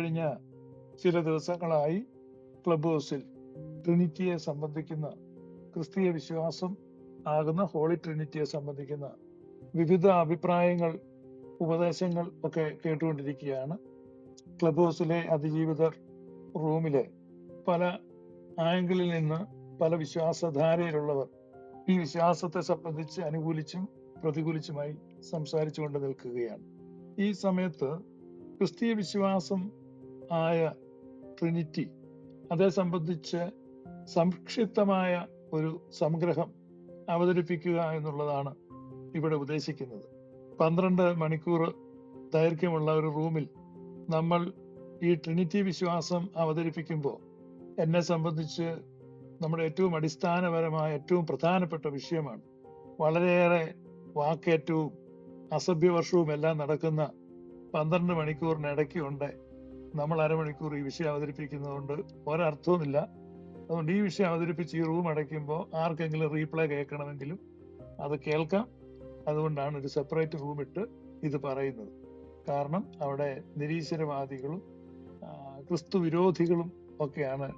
കഴിഞ്ഞ ചില ദിവസങ്ങളായി ക്ലബ് ഹൗസിൽ ട്രിനിറ്റിയെ സംബന്ധിക്കുന്ന ക്രിസ്തീയ വിശ്വാസം ആകുന്ന ഹോളി ട്രിനിറ്റിയെ സംബന്ധിക്കുന്ന വിവിധ അഭിപ്രായങ്ങൾ, ഉപദേശങ്ങൾ ഒക്കെ കേട്ടുകൊണ്ടിരിക്കുകയാണ്. ക്ലബ് ഹൗസിലെ അതിജീവിതർ റൂമിലെ പല ആംഗിളിൽ നിന്ന് പല വിശ്വാസധാരയിലുള്ളവർ ഈ വിശ്വാസത്തെ സംബന്ധിച്ച് അനുകൂലിച്ചും പ്രതികൂലിച്ചുമായി സംസാരിച്ചുകൊണ്ട് നിൽക്കുകയാണ്. ഈ സമയത്ത് ക്രിസ്തീയ വിശ്വാസം ആയ ട്രിനിറ്റി, അതേ സംബന്ധിച്ച് സംക്ഷിപ്തമായ ഒരു സംഗ്രഹം അവതരിപ്പിക്കുക എന്നുള്ളതാണ് ഇവിടെ ഉദ്ദേശിക്കുന്നത്. 12 മണിക്കൂർ ദൈർഘ്യമുള്ള ഒരു റൂമിൽ നമ്മൾ ഈ ട്രിനിറ്റി വിശ്വാസം അവതരിപ്പിക്കുമ്പോൾ എന്നെ സംബന്ധിച്ച് നമ്മുടെ ഏറ്റവും അടിസ്ഥാനപരമായ, ഏറ്റവും പ്രധാനപ്പെട്ട വിഷയമാണ്. വളരെയേറെ വാക്കേറ്റവും അസഭ്യവർഷവും എല്ലാം നടക്കുന്ന 12 മണിക്കൂറിനിടയ്ക്കുണ്ട് നമ്മൾ അരമണിക്കൂർ ഈ വിഷയം അവതരിപ്പിക്കുന്നതുകൊണ്ട് ഒരർത്ഥവുമില്ല. അതുകൊണ്ട് ഈ വിഷയം അവതരിപ്പിച്ച് ഈ റൂം അടയ്ക്കുമ്പോൾ ആർക്കെങ്കിലും റീപ്ലേ കേൾക്കണമെങ്കിലും അത് കേൾക്കാം. അതുകൊണ്ടാണ് ഒരു സെപ്പറേറ്റ് റൂം ഇട്ട് ഇത് പറയുന്നത്. കാരണം അവിടെ നിരീശ്വരവാദികളും ക്രിസ്തു വിരോധികളും ഒക്കെയാണ്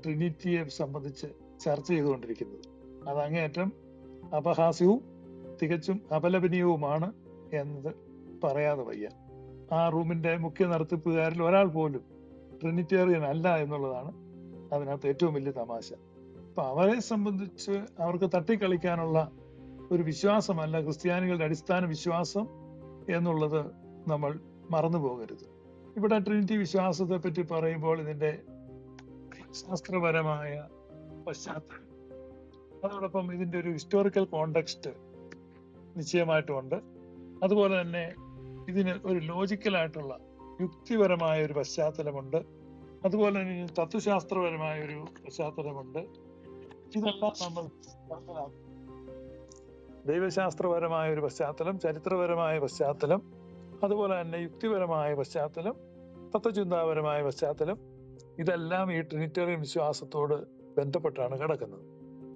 ട്രിനിറ്റിയെ സംബന്ധിച്ച് ചർച്ച ചെയ്തുകൊണ്ടിരിക്കുന്നത്. അത് അങ്ങേയറ്റം അപഹാസ്യവും തികച്ചും അപലപനീയവുമാണ് എന്നത് പറയാതെ വയ്യ. ആ റൂമിന്റെ മുഖ്യ നടത്തിപ്പുകാരിൽ ഒരാൾ പോലും ട്രിനിറ്റേറിയൻ അല്ല എന്നുള്ളതാണ് അതിനകത്ത് ഏറ്റവും വലിയ തമാശ. അപ്പൊ അവരെ സംബന്ധിച്ച് അവർക്ക് തട്ടിക്കളിക്കാനുള്ള ഒരു വിശ്വാസമല്ല ക്രിസ്ത്യാനികളുടെ അടിസ്ഥാന വിശ്വാസം എന്നുള്ളത് നമ്മൾ മറന്നു പോകരുത്. ഇവിടെ ട്രിനിറ്റി വിശ്വാസത്തെ പറ്റി പറയുമ്പോൾ ഇതിന്റെ ശാസ്ത്രപരമായ പശ്ചാത്തലം, അതോടൊപ്പം ഇതിന്റെ ഒരു ഹിസ്റ്റോറിക്കൽ കോണ്ടെക്സ്റ്റ് നിശ്ചയമായിട്ടുമുണ്ട്. അതുപോലെ തന്നെ ഇതിന് ഒരു ലോജിക്കലായിട്ടുള്ള യുക്തിപരമായ ഒരു പശ്ചാത്തലമുണ്ട്. അതുപോലെ തന്നെ തത്വശാസ്ത്രപരമായ ഒരു പശ്ചാത്തലമുണ്ട്. ഇതെല്ലാം നമ്മൾ മനസ്സിലാക്കും. ദൈവശാസ്ത്രപരമായ ഒരു പശ്ചാത്തലം, ചരിത്രപരമായ പശ്ചാത്തലം, അതുപോലെ തന്നെ യുക്തിപരമായ പശ്ചാത്തലം, തത്വചിന്താപരമായ പശ്ചാത്തലം, ഇതെല്ലാം ഈ ട്രിനിറ്റേറിയൻ വിശ്വാസത്തോട് ബന്ധപ്പെട്ടാണ് കിടക്കുന്നത്.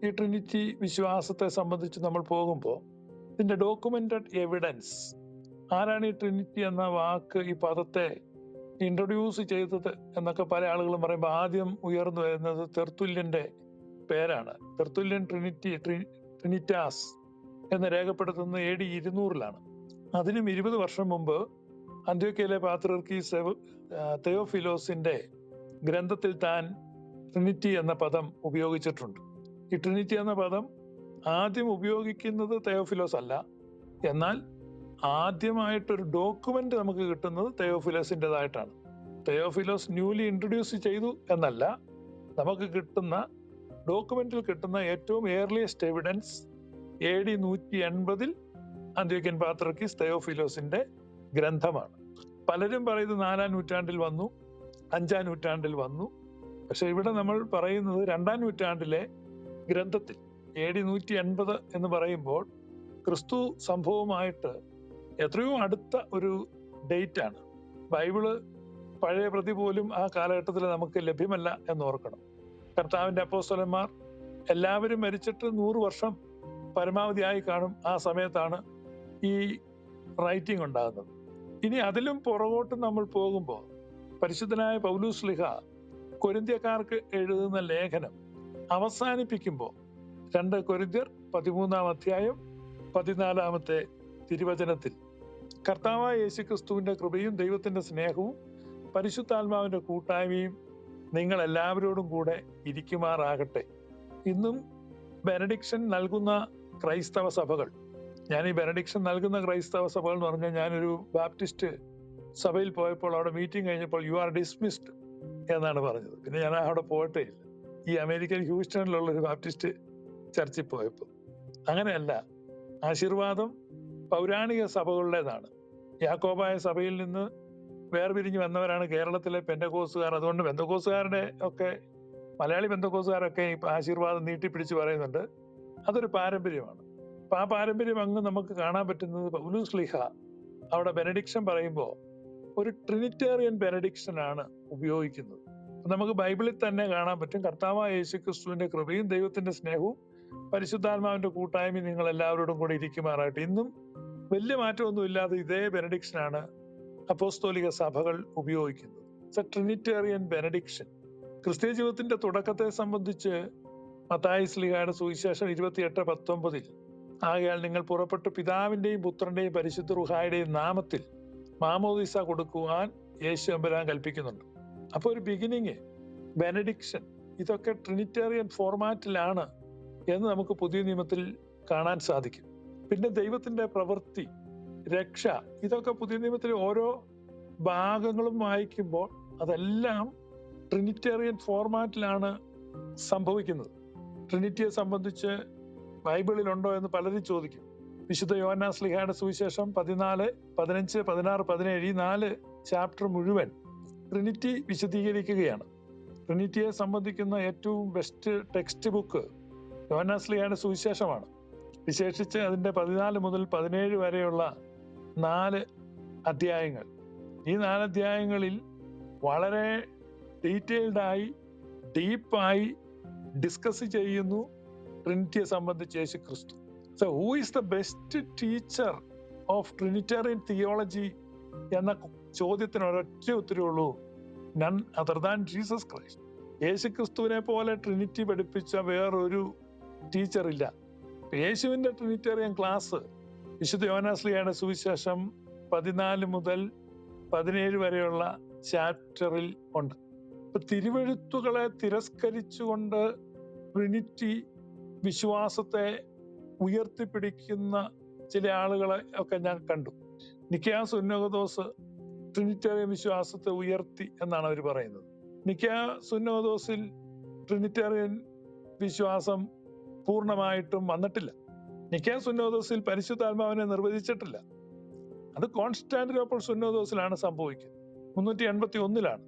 ഈ ട്രിനിറ്റി വിശ്വാസത്തെ സംബന്ധിച്ച് നമ്മൾ പോകുമ്പോൾ ഇതിന്റെ ഡോക്യുമെന്റഡ് എവിഡൻസ്, ആരാണ് ഈ ട്രിനിറ്റി എന്ന വാക്ക്, ഈ പദത്തെ ഇൻട്രൊഡ്യൂസ് ചെയ്തത് എന്നൊക്കെ പല ആളുകളും പറയുമ്പോൾ ആദ്യം ഉയർന്നു വരുന്നത് തെർത്തുല്യന്റെ പേരാണ്. തെർത്തുല്യൻ ട്രിനിറ്റാസ് എന്ന് രേഖപ്പെടുത്തുന്നത് AD 200-ലാണ്. അതിനും 20 വർഷം മുമ്പ് അന്ത്യോക്യയിലെ പാത്രിയർക്കീസ് തെയോഫിലോസിന്റെ ഗ്രന്ഥത്തിൽ താൻ ട്രിനിറ്റി എന്ന പദം ഉപയോഗിച്ചിട്ടുണ്ട്. ഈ ട്രിനിറ്റി എന്ന പദം ആദ്യം ഉപയോഗിക്കുന്നത് തെയോഫിലോസ് അല്ല, എന്നാൽ ആദ്യമായിട്ടൊരു ഡോക്യുമെന്റ് നമുക്ക് കിട്ടുന്നത് തെയോഫിലോസിൻ്റെതായിട്ടാണ്. തെയോഫിലോസ് ന്യൂലി ഇൻട്രൊഡ്യൂസ് ചെയ്തു എന്നല്ല, നമുക്ക് കിട്ടുന്ന ഡോക്യുമെന്റിൽ കിട്ടുന്ന ഏറ്റവും ഏർലിയസ്റ്റ് എവിഡൻസ് AD 180 അന്ത്യോക്യൻ പാത്രിയർക്കീസ് തെയോഫിലോസിന്റെ ഗ്രന്ഥമാണ്. പലരും പറയുന്നത് 4-ാം നൂറ്റാണ്ടിൽ വന്നു, 5-ാം നൂറ്റാണ്ടിൽ വന്നു. പക്ഷെ ഇവിടെ നമ്മൾ പറയുന്നത് 2-ാം നൂറ്റാണ്ടിലെ ഗ്രന്ഥത്തിൽ AD 180 എന്ന് പറയുമ്പോൾ ക്രിസ്തു സംഭവമായിട്ട് എത്രയോ അടുത്ത ഒരു ഡേറ്റ് ആണ്. ബൈബിള് പഴയ പ്രതി പോലും ആ കാലഘട്ടത്തിൽ നമുക്ക് ലഭ്യമല്ല എന്ന് ഓർക്കണം. കർത്താവിന്റെ അപ്പോസ്തലന്മാർ എല്ലാവരും മരിച്ചിട്ട് 100 വർഷം പരമാവധിയായി കാണും. ആ സമയത്താണ് ഈ റൈറ്റിംഗ് ഉണ്ടാകുന്നത്. ഇനി അതിലും പുറകോട്ട് നമ്മൾ പോകുമ്പോൾ പരിശുദ്ധനായ പൗലോസ് ശ്ലീഹ കൊരിന്ത്യക്കാർക്ക് എഴുതുന്ന ലേഖനം അവസാനിപ്പിക്കുമ്പോൾ 2 കൊരിന്ത്യർ 13-ാം അധ്യായം 14-ാമത്തെ തിരുവചനത്തിൽ കർത്താവായ യേശുക്രിസ്തുവിന്റെ കൃപയും ദൈവത്തിന്റെ സ്നേഹവും പരിശുദ്ധാത്മാവിന്റെ കൂട്ടായ്മയും നിങ്ങൾ എല്ലാവരോടും കൂടെ ഇരിക്കുമാറാകട്ടെ. ഇന്നും ബെനഡിക്ഷൻ നൽകുന്ന ക്രൈസ്തവ സഭകൾ, ഞാൻ ഈ ബെനഡിക്ഷൻ നൽകുന്ന ക്രൈസ്തവ സഭകൾ എന്ന് പറഞ്ഞാൽ, ഞാനൊരു ബാപ്റ്റിസ്റ്റ് സഭയിൽ പോയപ്പോൾ അവിടെ മീറ്റിംഗ് കഴിഞ്ഞപ്പോൾ യു ആർ ഡിസ്മിസ്ഡ് എന്നാണ് പറഞ്ഞത്. പിന്നെ ഞാൻ അവിടെ പോയിട്ടേ ഇല്ല. ഈ അമേരിക്കൻ ഹ്യൂസ്റ്റണിലുള്ള ഒരു ബാപ്റ്റിസ്റ്റ് ചർച്ചിൽ പോയപ്പോൾ അങ്ങനെയല്ല. ആശീർവാദം പൗരാണിക സഭകളുടേതാണ്. യാക്കോബായ സഭയിൽ നിന്ന് വേർപിരിഞ്ഞു വന്നവരാണ് കേരളത്തിലെ പെന്തക്കോസ്തുകാർ. അതുകൊണ്ട് പെന്തക്കോസ്തുകാരുടെ ഒക്കെ, മലയാളി പെന്തക്കോസ്തുകാരൊക്കെ ഇപ്പൊ ആശീർവാദം നീട്ടിപ്പിടിച്ച് പറയുന്നുണ്ട്. അതൊരു പാരമ്പര്യമാണ്. അപ്പൊ ആ പാരമ്പര്യം അങ്ങ് നമുക്ക് കാണാൻ പറ്റുന്നത് പൗലോസ് ശ്ലീഹ അവിടെ ബെനഡിക്ഷൻ പറയുമ്പോൾ ഒരു ട്രിനിറ്റേറിയൻ ബെനഡിക്ഷൻ ആണ് ഉപയോഗിക്കുന്നത്. നമുക്ക് ബൈബിളിൽ തന്നെ കാണാൻ പറ്റും, കർത്താവായ യേശുക്രിസ്തുവിന്റെ കൃപയും ദൈവത്തിന്റെ സ്നേഹവും പരിശുദ്ധാത്മാവിന്റെ കൂട്ടായ്മയും നിങ്ങൾ എല്ലാവരോടും കൂടെ ഇരിക്കുമാറായിട്ട്. ഇന്നും വലിയ മാറ്റമൊന്നും ഇല്ലാതെ ഇതേ ബെനഡിക്ഷനാണ് അപ്പോസ്തോലിക സഭകൾ ഉപയോഗിക്കുന്നത്. Trinitarian benediction. ക്രിസ്തീയ ജീവിതത്തിന്റെ തുടക്കത്തെ സംബന്ധിച്ച് മത്തായി ശ്ലീഹായുടെ സുവിശേഷം 28:19 ആകയാൽ നിങ്ങൾ പുറപ്പെട്ട് പിതാവിന്റെയും പുത്രന്റെയും പരിശുദ്ധ റൂഹായുടെയും നാമത്തിൽ മാമോദിസ കൊടുക്കുവാൻ യേശു എമ്പുരാൻ കൽപ്പിക്കുന്നുണ്ട്. അപ്പൊ ഒരു ബിഗിനിങ്, ബെനഡിക്ഷൻ, ഇതൊക്കെ ട്രിനിറ്റേറിയൻ ഫോർമാറ്റിലാണ് എന്ന് നമുക്ക് പുതിയ നിയമത്തിൽ കാണാൻ സാധിക്കും. പിന്നെ ദൈവത്തിന്റെ പ്രവൃത്തി, രക്ഷ, ഇതൊക്കെ പുതിയ നിയമത്തിലെ ഓരോ ഭാഗങ്ങളും വായിക്കുമ്പോൾ അതെല്ലാം ട്രിനിറ്റേറിയൻ ഫോർമാറ്റിലാണ് സംഭവിക്കുന്നത്. ട്രിനിറ്റിയെ സംബന്ധിച്ച് ബൈബിളിലുണ്ടോ എന്ന് പലരും ചോദിക്കും. വിശുദ്ധ യോഹന്നാൻ ശ്ലീഹായുടെ സുവിശേഷം 14, 15, 16, 17 ഈ 4 ചാപ്റ്റർ മുഴുവൻ ട്രിനിറ്റി വിശദീകരിക്കുകയാണ്. ട്രിനിറ്റിയെ സംബന്ധിക്കുന്ന ഏറ്റവും ബെസ്റ്റ് ടെക്സ്റ്റ് ബുക്ക് യോഹന്നാൻ ശ്ലീഹായുടെ സുവിശേഷമാണ്. വിശേഷിച്ച് അതിന്റെ 14 മുതൽ 17 വരെയുള്ള 4 അധ്യായങ്ങൾ. ഈ 4 അധ്യായങ്ങളിൽ വളരെ ഡീറ്റെയിൽഡായി, ഡീപ്പായി ഡിസ്കസ് ചെയ്യുന്നു ട്രിനിറ്റിയെ സംബന്ധിച്ച് Yeshu Kristu. So who is the best teacher of Trinitarian theology എന്ന ചോദ്യത്തിന് ഒരൊറ്റ ഉത്തരവുള്ളൂ, none other than Jesus Christ. Yeshu ക്രിസ്തുവിനെ പോലെ ട്രിനിറ്റി പഠിപ്പിച്ച വേറൊരു ടീച്ചർ ഇല്ല. യേശുവിന്റെ ട്രിനിറ്റേറിയൻ ക്ലാസ് വിശുദ്ധ യോഹന്നാൻ ശ്ലീഹായുടെ സുവിശേഷം 14 മുതൽ 17 വരെയുള്ള ചാപ്റ്ററിൽ ഉണ്ട്. തിരുവെഴുത്തുകളെ തിരസ്കരിച്ചുകൊണ്ട് ട്രിനിറ്റി വിശ്വാസത്തെ ഉയർത്തിപ്പിടിക്കുന്ന ചില ആളുകളെ ഒക്കെ ഞാൻ കണ്ടു. നിക്കയാ സുന്നഹദോസ് ട്രിനിറ്റേറിയൻ വിശ്വാസത്തെ ഉയർത്തി എന്നാണ് അവർ പറയുന്നത്. നിക്കയാ സുന്നഹദോസിൽ ട്രിനിറ്റേറിയൻ വിശ്വാസം പൂർണ്ണമായിട്ടും വന്നിട്ടില്ല. നിക്കയാ സുന്നഹദോസിൽ പരിശുദ്ധാത്മാവിനെ നിർവചിച്ചിട്ടില്ല. അത് കോൺസ്റ്റാന്റിനോപ്പിൾ സുന്നഹദോസിലാണ് സംഭവിക്കുന്നത്. 381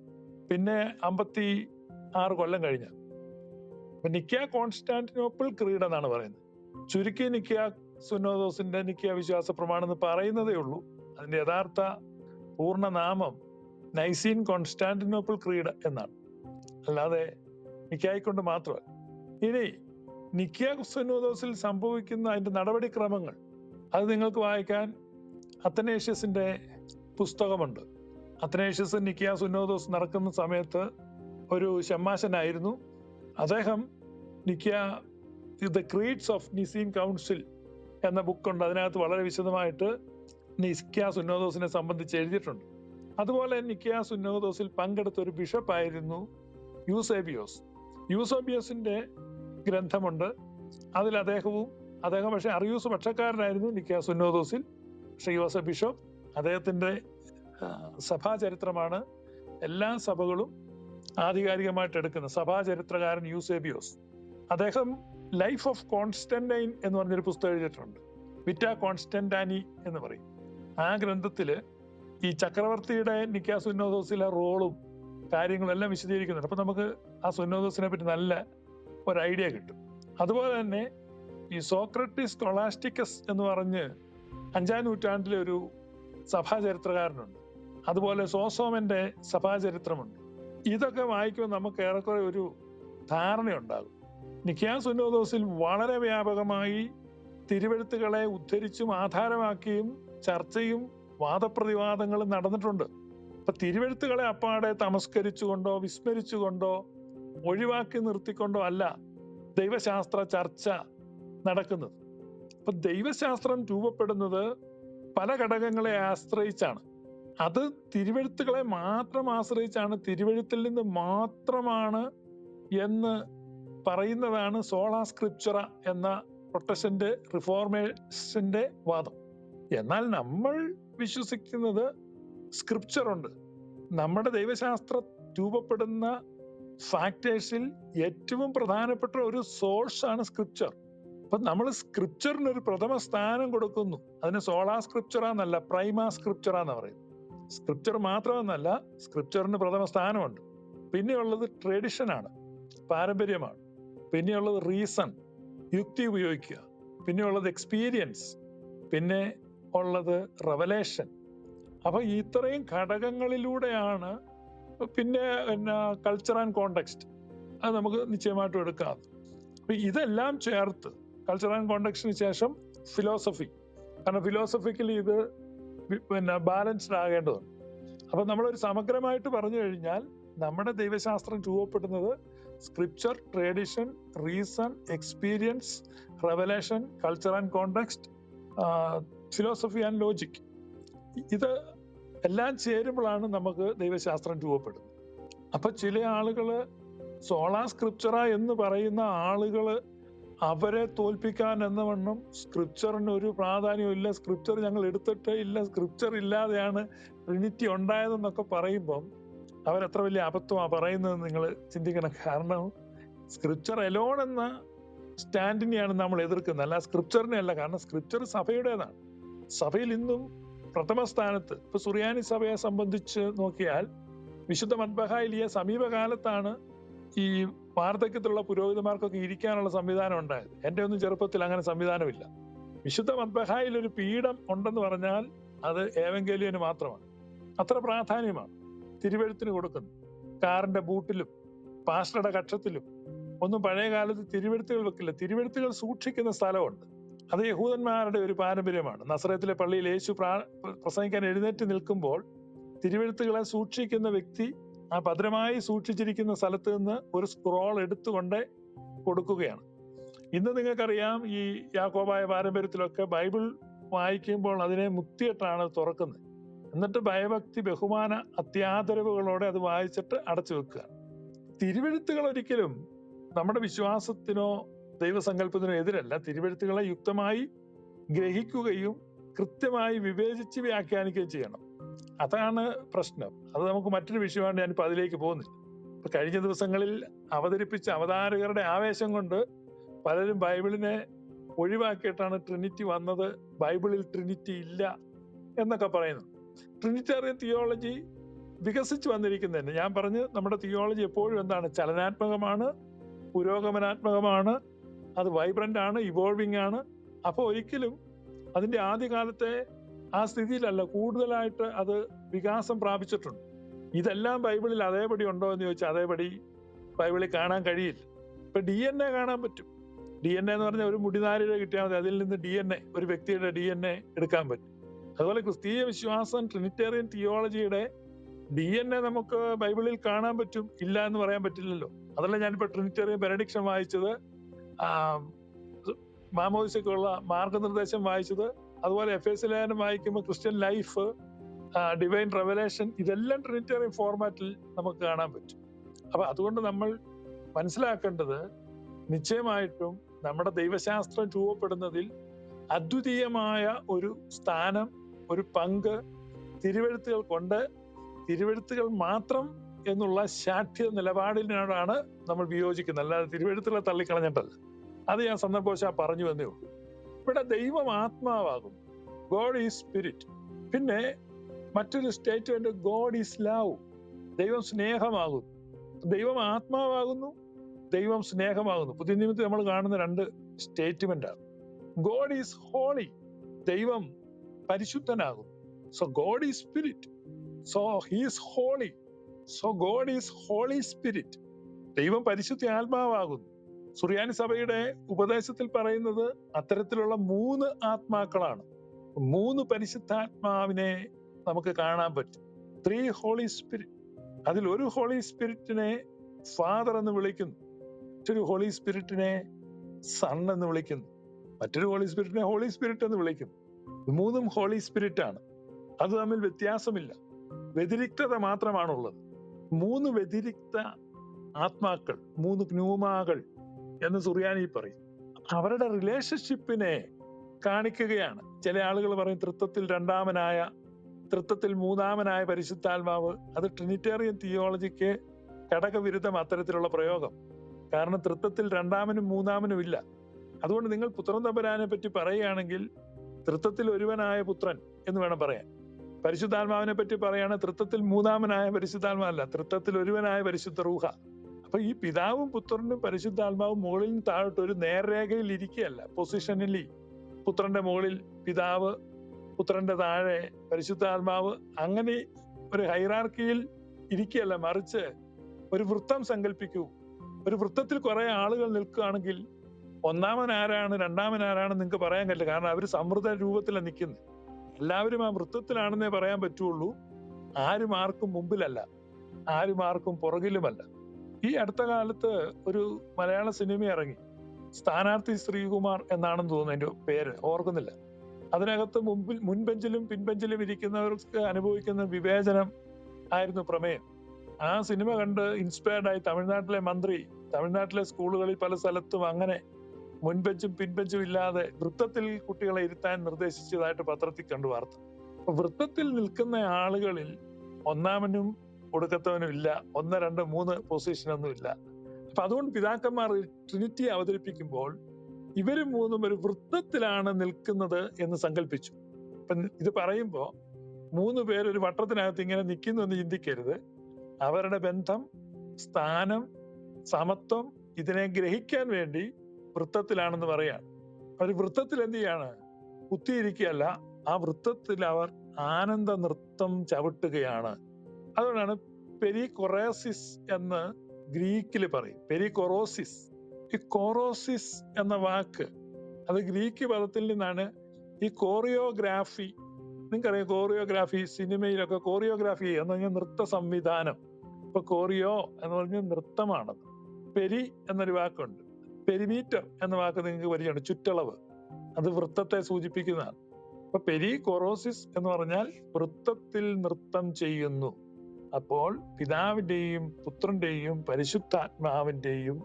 പിന്നെ 56 കൊല്ലം കഴിഞ്ഞ. നിക്കയാ കോൺസ്റ്റാന്റിനോപ്പിൾ ക്രീഡ് എന്നാണ് പറയുന്നത്. ചുരുക്കി നിക്കയാ സുന്നഹദോസിന്റെ നിക്കയാ വിശ്വാസ പ്രമാണം എന്ന് പറയുന്നതേ ഉള്ളൂ. അതിന്റെ യഥാർത്ഥ പൂർണ്ണനാമം നൈസീൻ കോൺസ്റ്റാന്റിനോപ്പിൾ ക്രീഡ് എന്നാണ്, അല്ലാതെ നിക്കയായിക്കൊണ്ട് മാത്രമല്ല. ഇനി നിക്കയാ സുന്നഹദോസിൽ സംഭവിക്കുന്ന അതിന്റെ നടപടിക്രമങ്ങൾ അത് നിങ്ങൾക്ക് വായിക്കാൻ അത്തനേഷ്യസിന്റെ പുസ്തകമുണ്ട്. അത്തനേഷ്യസ് നിക്കയാ സുന്നഹദോസ് നടക്കുന്ന സമയത്ത് ഒരു ഷമ്മാശനായിരുന്നു. അദ്ദേഹം Nicaea the creeds of Nicene council എന്ന ബുക്കുണ്ട്. അതിനകത്ത് വളരെ വിശദമായിട്ട് നിക്കയാ സുന്നഹദോസിനെ സംബന്ധിച്ച് എഴുതിയിട്ടുണ്ട്. അതുപോലെ നിക്കയാ സുന്നഹദോസിൽ പങ്കെടുത്ത ഒരു ബിഷപ്പായിരുന്നു യൂസേബിയോസ്. യൂസേബിയോസിന്റെ ഗ്രന്ഥമുണ്ട്. അതിൽ അദ്ദേഹം പക്ഷെ അറിയൂസ് പക്ഷക്കാരനായിരുന്നു നിക്കയാ സുന്നഹദോസിൽ. പക്ഷെ യോസ ബിഷപ്പ്, അദ്ദേഹത്തിന്റെ സഭാചരിത്രമാണ് എല്ലാ സഭകളും ആധികാരികമായിട്ട് എടുക്കുന്ന സഭാചരിത്രകാരൻ യൂസേബിയോസ്. അദ്ദേഹം ലൈഫ് ഓഫ് കോൺസ്റ്റന്റൈൻ എന്ന് പറഞ്ഞൊരു പുസ്തകം എഴുതിയിട്ടുണ്ട്. വിറ്റാ കോൺസ്റ്റന്റാനി എന്ന് പറയും. ആ ഗ്രന്ഥത്തില് ഈ ചക്രവർത്തിയുടെ നിക്കയാ സുന്നഹദോസിലെ റോളും കാര്യങ്ങളും എല്ലാം വിശദീകരിക്കുന്നുണ്ട്. അപ്പൊ നമുക്ക് ആ സുന്നഹദോസിനെ പറ്റി നല്ല ഒരു ഐഡിയ കിട്ടും. അതുപോലെ തന്നെ ഈ സോക്രട്ടീസ് സ്കോളാസ്റ്റിക്കസ് എന്ന് പറഞ്ഞ് 5-ാം നൂറ്റാണ്ടിലെ ഒരു സഭാചരിത്രകാരനുണ്ട്. അതുപോലെ സോസോമന്റെ സഭാചരിത്രമുണ്ട്. ഇതൊക്കെ വായിക്കുമ്പോൾ നമുക്ക് ഏറെക്കുറെ ഒരു ധാരണയുണ്ടാകും. നിക്കയാ സുന്നഹദോസിൽ വളരെ വ്യാപകമായി തിരുവെഴുത്തുകളെ ഉദ്ധരിച്ചും ആധാരമാക്കിയും ചർച്ചയും വാദപ്രതിവാദങ്ങളും നടന്നിട്ടുണ്ട്. അപ്പൊ തിരുവെഴുത്തുകളെ അപ്പാടെ തമസ്കരിച്ചുകൊണ്ടോ വിസ്മരിച്ചുകൊണ്ടോ ഒഴിവാക്കി നിർത്തിക്കൊണ്ടോ അല്ല ദൈവശാസ്ത്ര ചർച്ച നടക്കുന്നത്. അപ്പൊ ദൈവശാസ്ത്രം രൂപപ്പെടുന്നത് പല ഘടകങ്ങളെ ആശ്രയിച്ചാണ്. അത് തിരുവെഴുത്തുകളെ മാത്രം ആശ്രയിച്ചാണ്, തിരുവെഴുത്തിൽ നിന്ന് മാത്രമാണ് എന്ന് പറയുന്നതാണ് സോളാ സ്ക്രിപ്ചറ എന്ന പ്രൊട്ടസ്റ്റന്റ് റിഫോർമേഷന്റെ വാദം. എന്നാൽ നമ്മൾ വിശ്വസിക്കുന്നത് സ്ക്രിപ്ചറുണ്ട്. നമ്മുടെ ദൈവശാസ്ത്രം രൂപപ്പെടുന്ന ഫാക്ടേഴ്സിൽ ഏറ്റവും പ്രധാനപ്പെട്ട ഒരു സോഴ്സ് ആണ് സ്ക്രിപ്ചർ. അപ്പൊ നമ്മൾ സ്ക്രിപ്ചറിന് ഒരു പ്രഥമ സ്ഥാനം കൊടുക്കുന്നു. അതിന് സോളാ സ്ക്രിപ്ചറ എന്നല്ല, പ്രൈമാ സ്ക്രിപ്ചറ എന്ന് പറയും. സ്ക്രിപ്ചർ മാത്രമെന്നല്ല, സ്ക്രിപ്ചറിന് പ്രഥമ സ്ഥാനമുണ്ട്. പിന്നെയുള്ളത് ട്രഡിഷനാണ്, പാരമ്പര്യമാണ്. പിന്നെയുള്ളത് റീസൺ, യുക്തി ഉപയോഗിക്കുക. പിന്നെയുള്ളത് എക്സ്പീരിയൻസ്. പിന്നെ ഉള്ളത് റെവലേഷൻ. അപ്പൊ ഇത്രയും ഘടകങ്ങളിലൂടെയാണ്. പിന്നെ കൾച്ചർ ആൻഡ് കോണ്ടെക്സ്റ്റ് അത് നമുക്ക് നിശ്ചയമായിട്ടും എടുക്കാം. അപ്പൊ ഇതെല്ലാം ചേർത്ത് കൾച്ചർ ആൻഡ് കോണ്ടെക്സ്റ്റിന് ശേഷം ഫിലോസഫി. കാരണം ഫിലോസഫിക്കലി ഇത് ബാലൻസ്ഡ് ആകേണ്ടതുണ്ട്. അപ്പൊ നമ്മളൊരു സമഗ്രമായിട്ട് പറഞ്ഞു കഴിഞ്ഞാൽ നമ്മുടെ ദൈവശാസ്ത്രം രൂപപ്പെടുന്നത് scripture, tradition, reason, experience, revelation, culture and context, philosophy and logic. ഇത് എല്ലാം ചേരുമ്പോഴാണ് നമുക്ക് ദൈവശാസ്ത്രം രൂപപ്പെടുന്നത്. അപ്പൊ ചില ആളുകള് സോളാ സ്ക്രിപ്ചറ എന്ന് പറയുന്ന ആളുകള് അവരെ തോൽപ്പിക്കാൻ എന്ന വണ്ണം സ്ക്രിപ്ചറിന് ഒരു പ്രാധാന്യവും ഇല്ല, സ്ക്രിപ്ചർ ഞങ്ങൾ എടുത്തിട്ടേ ഇല്ല, സ്ക്രിപ്ചർ ഇല്ലാതെയാണ് ട്രിനിറ്റി ഉണ്ടായതെന്നൊക്കെ പറയുമ്പം അവരെത്ര വലിയ അബദ്ധമാണ് പറയുന്നത് നിങ്ങൾ ചിന്തിക്കണം. കാരണം സ്ക്രിപ്ചർ എലോൺ എന്ന സ്റ്റാൻഡിനെയാണ് നമ്മൾ എതിർക്കുന്നത്, അല്ല സ്ക്രിപ്ചറിനെ അല്ല. കാരണം സ്ക്രിപ്ചർ സഭയുടേതാണ്. സഭയിൽ ഇന്നും പ്രഥമ സ്ഥാനത്ത്. ഇപ്പൊ സുറിയാനി സഭയെ സംബന്ധിച്ച് നോക്കിയാൽ വിശുദ്ധ മദ്ബഹായിലിയ സമീപകാലത്താണ് ഈ വാർദ്ധക്യത്തിലുള്ള പുരോഹിതന്മാർക്കൊക്കെ ഇരിക്കാനുള്ള സംവിധാനം ഉണ്ടായത്. എൻ്റെ ഒന്നും ചെറുപ്പത്തിൽ അങ്ങനെ സംവിധാനമില്ല. വിശുദ്ധ മദ്ബഹായിൽ ഒരു പീഠം ഉണ്ടെന്ന് പറഞ്ഞാൽ അത് ഏവങ്കേലിയന് മാത്രമാണ്. അത്ര പ്രാധാന്യമാണ് തിരുവെഴുത്തിന് കൊടുക്കുന്നത്. കാറിന്റെ ബൂട്ടിലും പാസ്റ്ററുടെ കക്ഷത്തിലും ഒന്നും പഴയ കാലത്ത് തിരുവെഴുത്തുകൾ വെക്കില്ല. തിരുവെഴുത്തുകൾ സൂക്ഷിക്കുന്ന സ്ഥലമുണ്ട്. അത് യഹൂദന്മാരുടെ ഒരു പാരമ്പര്യമാണ്. നസറേത്തിലെ പള്ളിയിൽ യേശു പ്രസംഗിക്കാൻ എഴുന്നേറ്റ് നിൽക്കുമ്പോൾ തിരുവെഴുത്തുകളെ സൂക്ഷിക്കുന്ന വ്യക്തി ആ ഭദ്രമായി സൂക്ഷിച്ചിരിക്കുന്ന സ്ഥലത്ത് നിന്ന് ഒരു സ്ക്രോൾ എടുത്തുകൊണ്ട് കൊടുക്കുകയാണ്. ഇന്ന് നിങ്ങൾക്കറിയാം, ഈ യാക്കോബായ പാരമ്പര്യത്തിലൊക്കെ ബൈബിൾ വായിക്കുമ്പോൾ അതിനെ മുത്തിയിട്ടാണ് തുറക്കുന്നത്. എന്നിട്ട് ഭയഭക്തി, ബഹുമാന, അത്യാദരവുകളോടെ അത് വായിച്ചിട്ട് അടച്ചു വെക്കുക. തിരുവെഴുത്തുകൾ ഒരിക്കലും നമ്മുടെ വിശ്വാസത്തിനോ ദൈവസങ്കല്പത്തിനോ എതിരല്ല. തിരുവെഴുത്തുകളെ യുക്തമായി ഗ്രഹിക്കുകയും കൃത്യമായി വിവേചിച്ച് വ്യാഖ്യാനിക്കുകയും ചെയ്യണം. അതാണ് പ്രശ്നം. അത് നമുക്ക് മറ്റൊരു വിഷയമാണ്, ഞാനിപ്പോൾ അതിലേക്ക് പോകുന്നില്ല. ഇപ്പൊ കഴിഞ്ഞ ദിവസങ്ങളിൽ അവതരിപ്പിച്ച അവതാരകരുടെ ആവേശം കൊണ്ട് പലരും ബൈബിളിനെ ഒഴിവാക്കിയിട്ടാണ് ട്രിനിറ്റി വന്നത്, ബൈബിളിൽ ട്രിനിറ്റി ഇല്ല എന്നൊക്കെ പറയുന്നു. ട്രിനിറ്റേറിയൻ തിയോളജി വികസിച്ച് വന്നിരിക്കുന്നതന്നെ. ഞാൻ പറഞ്ഞ് നമ്മുടെ തിയോളജി എപ്പോഴും എന്താണ്? ചലനാത്മകമാണ്, പുരോഗമനാത്മകമാണ്, അത് വൈബ്രന്റ് ആണ്, ഇവോൾവിംഗ് ആണ്. അപ്പൊ ഒരിക്കലും അതിന്റെ ആദ്യകാലത്തെ ആ സ്ഥിതിയിലല്ല, കൂടുതലായിട്ട് അത് വികാസം പ്രാപിച്ചിട്ടുണ്ട്. ഇതെല്ലാം ബൈബിളിൽ അതേപടി ഉണ്ടോ എന്ന് ചോദിച്ചാൽ അതേപടി ബൈബിളിൽ കാണാൻ കഴിയില്ല. ഇപ്പൊ DNA കാണാൻ പറ്റും. DNA എന്ന് പറഞ്ഞാൽ ഒരു മുടിനാരിഴ കിട്ടിയാൽ മതി, അതിൽ നിന്ന് DNA, ഒരു വ്യക്തിയുടെ DNA എടുക്കാൻ പറ്റും. അതുപോലെ ക്രിസ്തീയ വിശ്വാസം, ട്രിനിറ്റേറിയൻ തിയോളജിയുടെ DNA നമുക്ക് ബൈബിളിൽ കാണാൻ പറ്റും, ഇല്ല എന്ന് പറയാൻ പറ്റില്ലല്ലോ. അതല്ല ഞാനിപ്പോ ട്രിനിറ്റേറിയൻ ബെനഡിക്ഷൻ വായിച്ചത്, മാമോദിസയ്ക്കുള്ള മാർഗനിർദ്ദേശം വായിച്ചത്, അതുപോലെ FS ലേഖനം വായിക്കുമ്പോൾ ക്രിസ്ത്യൻ ലൈഫ്, ഡിവൈൻ റെവലേഷൻ, ഇതെല്ലാം ട്രിനിറ്റേറിയൻ ഫോർമാറ്റിൽ നമുക്ക് കാണാൻ പറ്റും. അപ്പൊ അതുകൊണ്ട് നമ്മൾ മനസ്സിലാക്കേണ്ടത്, നിശ്ചയമായിട്ടും നമ്മുടെ ദൈവശാസ്ത്രം രൂപപ്പെടുന്നതിൽ അദ്വിതീയമായ ഒരു സ്ഥാനം, ഒരു പങ്ക് തിരുവെഴുത്തുകൾ കൊണ്ട്, തിരുവെഴുത്തുകൾ മാത്രം എന്നുള്ള ശാഠ്യ നിലപാടിനോടാണ് നമ്മൾ വിയോജിക്കുന്നത്, അല്ലാതെ തിരുവെഴുത്തുകളെ തള്ളിക്കളഞ്ഞിട്ടല്ല. അത് ഞാൻ സന്ദർഭവശാൽ പറഞ്ഞു എന്നേ ഉള്ളൂ. ഇവിടെ ദൈവം ആത്മാവാകും, ഗോഡ് ഈസ് സ്പിരിറ്റ്. പിന്നെ മറ്റൊരു സ്റ്റേറ്റ്മെന്റ്, ഗോഡ് ഈസ് ലവ്, ദൈവം സ്നേഹമാകുന്നു. ദൈവം ആത്മാവാകുന്നു, ദൈവം സ്നേഹമാകുന്നു. പുതിയ നിയമത്തിൽ നമ്മൾ കാണുന്ന രണ്ട് സ്റ്റേറ്റ്മെന്റാണ്. ഗോഡ് ഈസ് ഹോളി, ദൈവം പരിശുദ്ധനാകുന്നു. So God is spirit, so he is holy, so God is holy spirit. ദൈവം പരിശുദ്ധ ആത്മാവാകുന്നു. സുറിയാനി സഭയുടെ ഉപദേശത്തിൽ പറയുന്നത് അത്തരത്തിലുള്ള 3 ആത്മാക്കളാണ്. 3 പരിശുദ്ധാത്മാവിനെ നമുക്ക് കാണാൻ പറ്റും. 3 ഹോളി സ്പിരിറ്റ്. അതിൽ ഒരു ഹോളി സ്പിരിറ്റിനെ ഫാദർ എന്ന് വിളിക്കുന്നു, മറ്റൊരു ഹോളി സ്പിരിറ്റിനെ സൺ എന്ന് വിളിക്കുന്നു, മറ്റൊരു ഹോളി സ്പിരിറ്റിനെ ഹോളി സ്പിരിറ്റ് എന്ന് വിളിക്കുന്നു. 3ഉം ഹോളി സ്പിരിറ്റ് ആണ്. അത് തമ്മിൽ വ്യത്യാസമില്ല, വ്യതിരിക്തത മാത്രമാണുള്ളത്. 3 വ്യതിരിക്ത ആത്മാക്കൾ, 3 ന്യൂമാകൾ എന്ന് സുറിയാനി പറയും. അവരുടെ റിലേഷൻഷിപ്പിനെ കാണിക്കുകയാണ്. ചില ആളുകൾ പറയും തൃത്വത്തിൽ മൂന്നാമനായ പരിശുദ്ധാത്മാവ്. അത് ട്രിനിറ്റേറിയൻ തിയോളജിക്ക് ഘടകവിരുദ്ധം അത്തരത്തിലുള്ള പ്രയോഗം. കാരണം തൃത്വത്തിൽ രണ്ടാമനും മൂന്നാമനും ഇല്ല. അതുകൊണ്ട് നിങ്ങൾ പുത്രൻ തമ്പുരാനെ പറ്റി പറയുകയാണെങ്കിൽ തൃത്വത്തിൽ ഒരുവനായ പുത്രൻ എന്ന് വേണം പറയാൻ. പരിശുദ്ധാത്മാവിനെ പറ്റി പറയാണ് തൃത്വത്തിൽ മൂന്നാമനായ പരിശുദ്ധാത്മാവല്ല, തൃത്വത്തിൽ ഒരുവനായ പരിശുദ്ധ റൂഹ. അപ്പൊ ഈ പിതാവും പുത്രനും പരിശുദ്ധാത്മാവും മുകളിൽ നിന്ന് താഴോട്ട് ഒരു നേർരേഖയിൽ ഇരിക്കുകയല്ല, പൊസിഷനലി. പുത്രന്റെ മുകളിൽ പിതാവ്, പുത്രന്റെ താഴെ പരിശുദ്ധാത്മാവ്, അങ്ങനെ ഒരു ഹൈറാർക്കിയിൽ ഇരിക്കുകയല്ല. മറിച്ച് ഒരു വൃത്തം സങ്കല്പിക്കൂ. ഒരു വൃത്തത്തിൽ കുറെ ആളുകൾ നിൽക്കുകയാണെങ്കിൽ ഒന്നാമൻ ആരാണ്, രണ്ടാമൻ ആരാണ് നിങ്ങൾക്ക് പറയാൻ കഴിയില്ല. കാരണം അവർ സമൃദ്ധ രൂപത്തിലാണ് നിൽക്കുന്നത്. എല്ലാവരും ആ വൃത്തത്തിലാണെന്നേ പറയാൻ പറ്റുള്ളൂ. ആരും ആർക്കും മുമ്പിലല്ല, ആരും ആർക്കും പുറകിലുമല്ല. ഈ അടുത്ത കാലത്ത് ഒരു മലയാള സിനിമ ഇറങ്ങി, സ്ഥാനാർത്ഥി ശ്രീകുമാർ എന്നാണെന്ന് തോന്നുന്നു അതിന്റെ പേര്, ഓർക്കുന്നില്ല. അതിനകത്ത് മുൻബെഞ്ചിലും പിൻബെഞ്ചിലും ഇരിക്കുന്നവർക്ക് അനുഭവിക്കുന്ന വിവേചനം ആയിരുന്നു പ്രമേയം. ആ സിനിമ കണ്ട് ഇൻസ്പയർഡായി തമിഴ്നാട്ടിലെ മന്ത്രി തമിഴ്നാട്ടിലെ സ്കൂളുകളിൽ പല സ്ഥലത്തും അങ്ങനെ മുൻബെഞ്ചും പിൻബെഞ്ചും ഇല്ലാതെ വൃത്തത്തിൽ കുട്ടികളെ ഇരുത്താൻ നിർദ്ദേശിച്ചതായിട്ട് പത്രത്തിൽ കണ്ടു വാർത്ത. അപ്പൊ വൃത്തത്തിൽ നിൽക്കുന്ന ആളുകളിൽ ഒന്നാമനും ഒടുക്കത്തവനും ഇല്ല, 1, 2, 3 പൊസിഷനൊന്നും ഇല്ല. അപ്പൊ അതുകൊണ്ട് പിതാക്കന്മാർ ട്രിനിറ്റി അവതരിപ്പിക്കുമ്പോൾ ഇവര് മൂന്നും ഒരു വൃത്തത്തിലാണ് നിൽക്കുന്നത് എന്ന് സങ്കല്പിച്ചു. അപ്പൊ ഇത് പറയുമ്പോ 3 പേര് ഒരു വട്ടത്തിനകത്ത് ഇങ്ങനെ നിൽക്കുന്നു എന്ന് ചിന്തിക്കരുത്. അവരുടെ ബന്ധം, സ്ഥാനം, സമത്വം ഇതിനെ ഗ്രഹിക്കാൻ വേണ്ടി വൃത്തത്തിലാണെന്ന് പറയാണ്. ഒരു വൃത്തത്തിൽ എന്ത് ചെയ്യാണ്? കുത്തിയിരിക്കുകയല്ല, ആ വൃത്തത്തിൽ അവർ ആനന്ദ നൃത്തം ചവിട്ടുകയാണ്. അതുകൊണ്ടാണ് പെരികൊറേസിസ് എന്ന് ഗ്രീക്കിൽ പറയും. പെരികൊറോസിസ്. ഈ കോറോസിസ് എന്ന വാക്ക് അത് ഗ്രീക്ക് പദത്തിൽ നിന്നാണ്. ഈ കോറിയോഗ്രാഫി, നിങ്ങൾക്കറിയാം കോറിയോഗ്രാഫി, സിനിമയിലൊക്കെ കോറിയോഗ്രാഫി എന്ന് പറഞ്ഞാൽ നൃത്ത സംവിധാനം. ഇപ്പൊ കോറിയോ എന്ന് പറഞ്ഞാൽ നൃത്തമാണത്. പെരി എന്നൊരു വാക്കുണ്ട്, പെരിമീറ്റർ എന്ന വാക്ക് നിങ്ങൾക്ക് പരിചയമുണ്ട്, ചുറ്റളവ്. അത് വൃത്തത്തെ സൂചിപ്പിക്കുന്നതാണ്. അപ്പൊ പെരികൊറോസിസ് എന്ന് പറഞ്ഞാൽ വൃത്തത്തിൽ നൃത്തം ചെയ്യുന്നു. അപ്പോൾ പിതാവിന്റെയും പുത്രന്റെയും പരിശുദ്ധാത്മാവിന്റെയും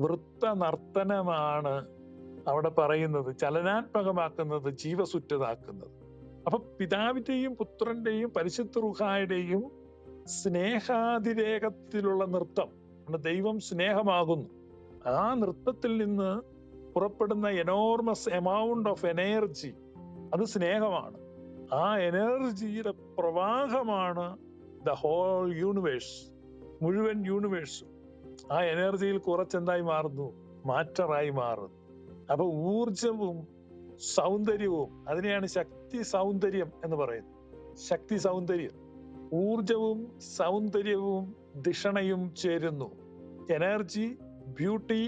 വൃത്ത നർത്തനമാണ് അവിടെ പറയുന്നത്, ചലനാത്മകമാക്കുന്നത്, ജീവസുറ്റതാക്കുന്നത്. അപ്പൊ പിതാവിന്റെയും പുത്രന്റെയും പരിശുദ്ധ റൂഹായുടെയും സ്നേഹാതിരേകത്തിലുള്ള നൃത്തം, ദൈവം സ്നേഹമാകുന്നു. ആ നൃത്തത്തിൽ നിന്ന് പുറപ്പെടുന്ന എനോർമസ് എമൗണ്ട് ഓഫ് എനർജി, അത് സ്നേഹമാണ്. ആ എനർജിയുടെ പ്രവാഹമാണ് ദ ഹോൾ യൂണിവേഴ്സ്, മുഴുവൻ യൂണിവേഴ്സും. ആ എനർജിയിൽ കുറച്ചെന്തായി മാറുന്നു? മാറ്ററായി മാറുന്നു. അപ്പൊ ഊർജവും സൗന്ദര്യവും, അതിനെയാണ് ശക്തി സൗന്ദര്യം എന്ന് പറയുന്നത്. ശക്തി സൗന്ദര്യം, ഊർജവും സൗന്ദര്യവും ധിഷണയും ചേരുന്നു. എനർജി, ബ്യൂട്ടി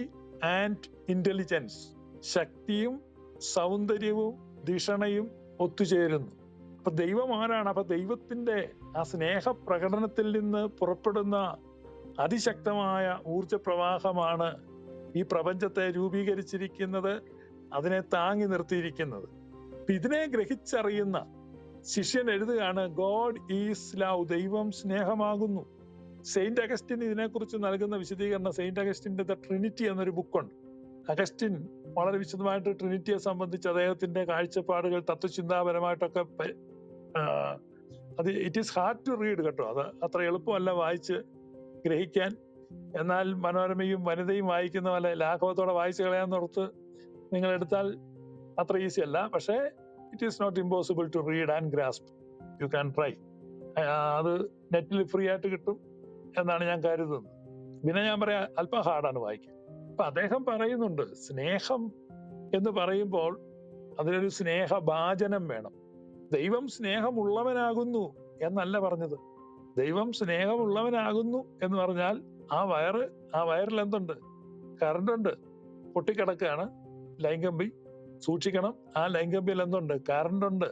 ആൻഡ് ഇന്റലിജൻസ്, ശക്തിയും സൗന്ദര്യവും ധിഷണയും ഒത്തുചേരുന്നു. അപ്പൊ ദൈവം ആരാണ്? അപ്പൊ ദൈവത്തിന്റെ ആ സ്നേഹ പ്രകടനത്തിൽ നിന്ന് പുറപ്പെടുന്ന അതിശക്തമായ ഊർജപ്രവാഹമാണ് ഈ പ്രപഞ്ചത്തെ രൂപീകരിച്ചിരിക്കുന്നത്, അതിനെ താങ്ങി നിർത്തിയിരിക്കുന്നത്. ഇതിനെ ഗ്രഹിച്ചറിയുന്ന ശിഷ്യൻ എഴുതുകയാണ്, ഗോഡ് ഈസ് ലവ്, ദൈവം സ്നേഹമാകുന്നു. സെയിന്റ് അഗസ്റ്റിൻ ഇതിനെക്കുറിച്ച് നൽകുന്ന വിശദീകരണം, സെയിന്റ് അഗസ്റ്റിന്റെ ദ ട്രിനിറ്റി എന്നൊരു ബുക്കുണ്ട്. അഗസ്റ്റിൻ വളരെ വിശദമായിട്ട് ട്രിനിറ്റിയെ സംബന്ധിച്ച് അദ്ദേഹത്തിന്റെ കാഴ്ചപ്പാടുകൾ തത്വചിന്താപരമായിട്ടൊക്കെ അത് it is hard to read കേട്ടോ, അത് അത്ര എളുപ്പമല്ല വായിച്ച് ഗ്രഹിക്കാൻ. എന്നാൽ മനോരമയും വനിതയും വായിക്കുന്ന പോലെ ലാഘവത്തോടെ വായിച്ചു കളയാന്നോർത്ത് നിങ്ങൾ എടുത്താൽ അത്ര ഈസി അല്ല. പക്ഷേ it is not impossible to read and grasp. You can try. അത് നെറ്റിൽ ഫ്രീ ആയിട്ട് കിട്ടും എന്നാണ് ഞാൻ കരുതുന്നത്. പിന്നെ ഞാൻ പറയാം, അല്പം ഹാർഡാണ് വായിക്കാൻ. അപ്പൊ അദ്ദേഹം പറയുന്നുണ്ട്, സ്നേഹം എന്ന് പറയുമ്പോൾ അതിലൊരു സ്നേഹഭാജനം വേണം. ദൈവം സ്നേഹമുള്ളവനാകുന്നു എന്നല്ല പറഞ്ഞത്. ദൈവം സ്നേഹമുള്ളവനാകുന്നു എന്ന് പറഞ്ഞാൽ ആ വയറിൽ എന്തുണ്ട്? കറണ്ട് ഉണ്ട്, പൊട്ടിക്കിടക്കുകയാണ് ലൈംഗമ്പി, സൂക്ഷിക്കണം. ആ ലൈംഗമ്പിയിൽ എന്തുണ്ട്? കറണ്ട് ഉണ്ട്.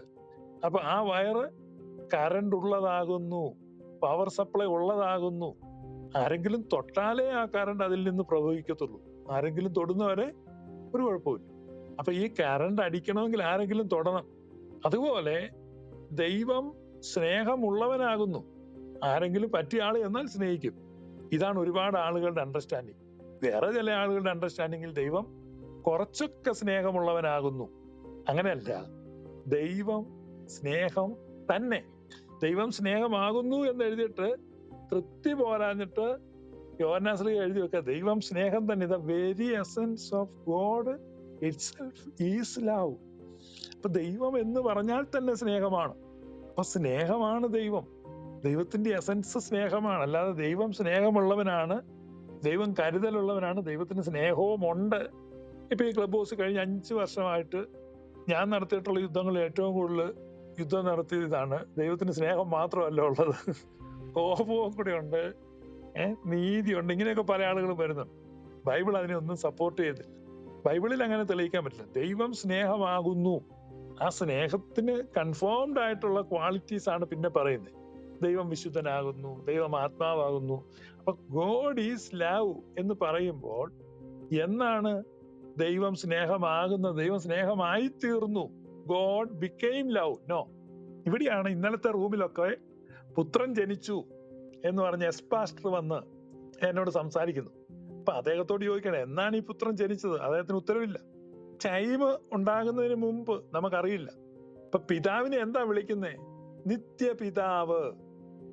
അപ്പൊ ആ വയറ് കറണ്ട് ഉള്ളതാകുന്നു, പവർ സപ്ലൈ ഉള്ളതാകുന്നു. ആരെങ്കിലും തൊട്ടാലേ ആ കറണ്ട് അതിൽ നിന്ന് പ്രവഹിക്കത്തുള്ളൂ. ആരെങ്കിലും തൊടുന്നവരെ ഒരു കുഴപ്പമില്ല. അപ്പൊ ഈ കറണ്ട് അടിക്കണമെങ്കിൽ ആരെങ്കിലും തൊടണം. അതുപോലെ ദൈവം സ്നേഹമുള്ളവനാകുന്നു. ആരെങ്കിലും പറ്റിയ ആള് എന്നാൽ സ്നേഹിക്കും. ഇതാണ് ഒരുപാട് ആളുകളുടെ അണ്ടർസ്റ്റാൻഡിങ്. വേറെ ചില ആളുകളുടെ അണ്ടർസ്റ്റാൻഡിങ്ങിൽ ദൈവം കുറച്ചൊക്കെ സ്നേഹമുള്ളവനാകുന്നു. അങ്ങനെയല്ല, ദൈവം സ്നേഹം തന്നെ. ദൈവം സ്നേഹമാകുന്നു എന്ന് എഴുതിയിട്ട് തൃപ്തി പോരാഞ്ഞിട്ട് യോഹന്നാൻ ശ്ലീഹ എഴുതി വെക്കുക, ദൈവം സ്നേഹം തന്നെ. The very essence of God itself is love. അപ്പൊ ദൈവം എന്ന് പറഞ്ഞാൽ തന്നെ സ്നേഹമാണ്. അപ്പൊ സ്നേഹമാണ് ദൈവം. ദൈവത്തിന്റെ എസൻസ് സ്നേഹമാണ്. അല്ലാതെ ദൈവം സ്നേഹമുള്ളവനാണ്, ദൈവം കരുതലുള്ളവനാണ്, ദൈവത്തിന് സ്നേഹവും ഉണ്ട്. ഇപ്പൊ ഈ ക്ലബ് ഹൗസ് കഴിഞ്ഞ 5 വർഷമായിട്ട് ഞാൻ നടത്തിയിട്ടുള്ള യുദ്ധങ്ങളിൽ ഏറ്റവും കൂടുതൽ യുദ്ധം നടത്തിയത് ഇതാണ്. ദൈവത്തിന് സ്നേഹം മാത്രമല്ല ഉള്ളത്, കോപവും കൂടെ ഉണ്ട്, നീതിയുണ്ട്. ഇങ്ങനെയൊക്കെ പല ആളുകളും വരുന്നുണ്ട്. ബൈബിൾ അതിനെ ഒന്നും സപ്പോർട്ട് ചെയ്തില്ല. ബൈബിളിൽ അങ്ങനെ തെളിയിക്കാൻ പറ്റില്ല. ദൈവം സ്നേഹമാകുന്നു. ആ സ്നേഹത്തിന് കൺഫേംഡ് ആയിട്ടുള്ള ക്വാളിറ്റീസ് ആണ് പിന്നെ പറയുന്നത്. ദൈവം വിശുദ്ധനാകുന്നു, ദൈവം ആത്മാവാകുന്നു. അപ്പൊ ഗോഡ് ഈസ് ലവ് എന്ന് പറയുമ്പോൾ എന്നാണ് ദൈവം സ്നേഹമാകുന്നത്? ദൈവം സ്നേഹമായി തീർന്നു. God became love. നോ. ഇവിടെയാണ് ഇന്നലത്തെ റൂമിലൊക്കെ പുത്രൻ ജനിച്ചു എന്ന് പറഞ്ഞ എസ് പാസ്റ്റർ വന്ന് എന്നോട് സംസാരിക്കുന്നു. അപ്പൊ അദ്ദേഹത്തോട് ചോദിക്കണേ, എന്നാണ് ഈ പുത്രൻ ജനിച്ചത്? അദ്ദേഹത്തിന് ഉത്തരവില്ല. ടൈം ഉണ്ടാകുന്നതിന് മുമ്പ് നമുക്കറിയില്ല. ഇപ്പൊ പിതാവിനെ എന്താ വിളിക്കുന്നേ? നിത്യപിതാവ്.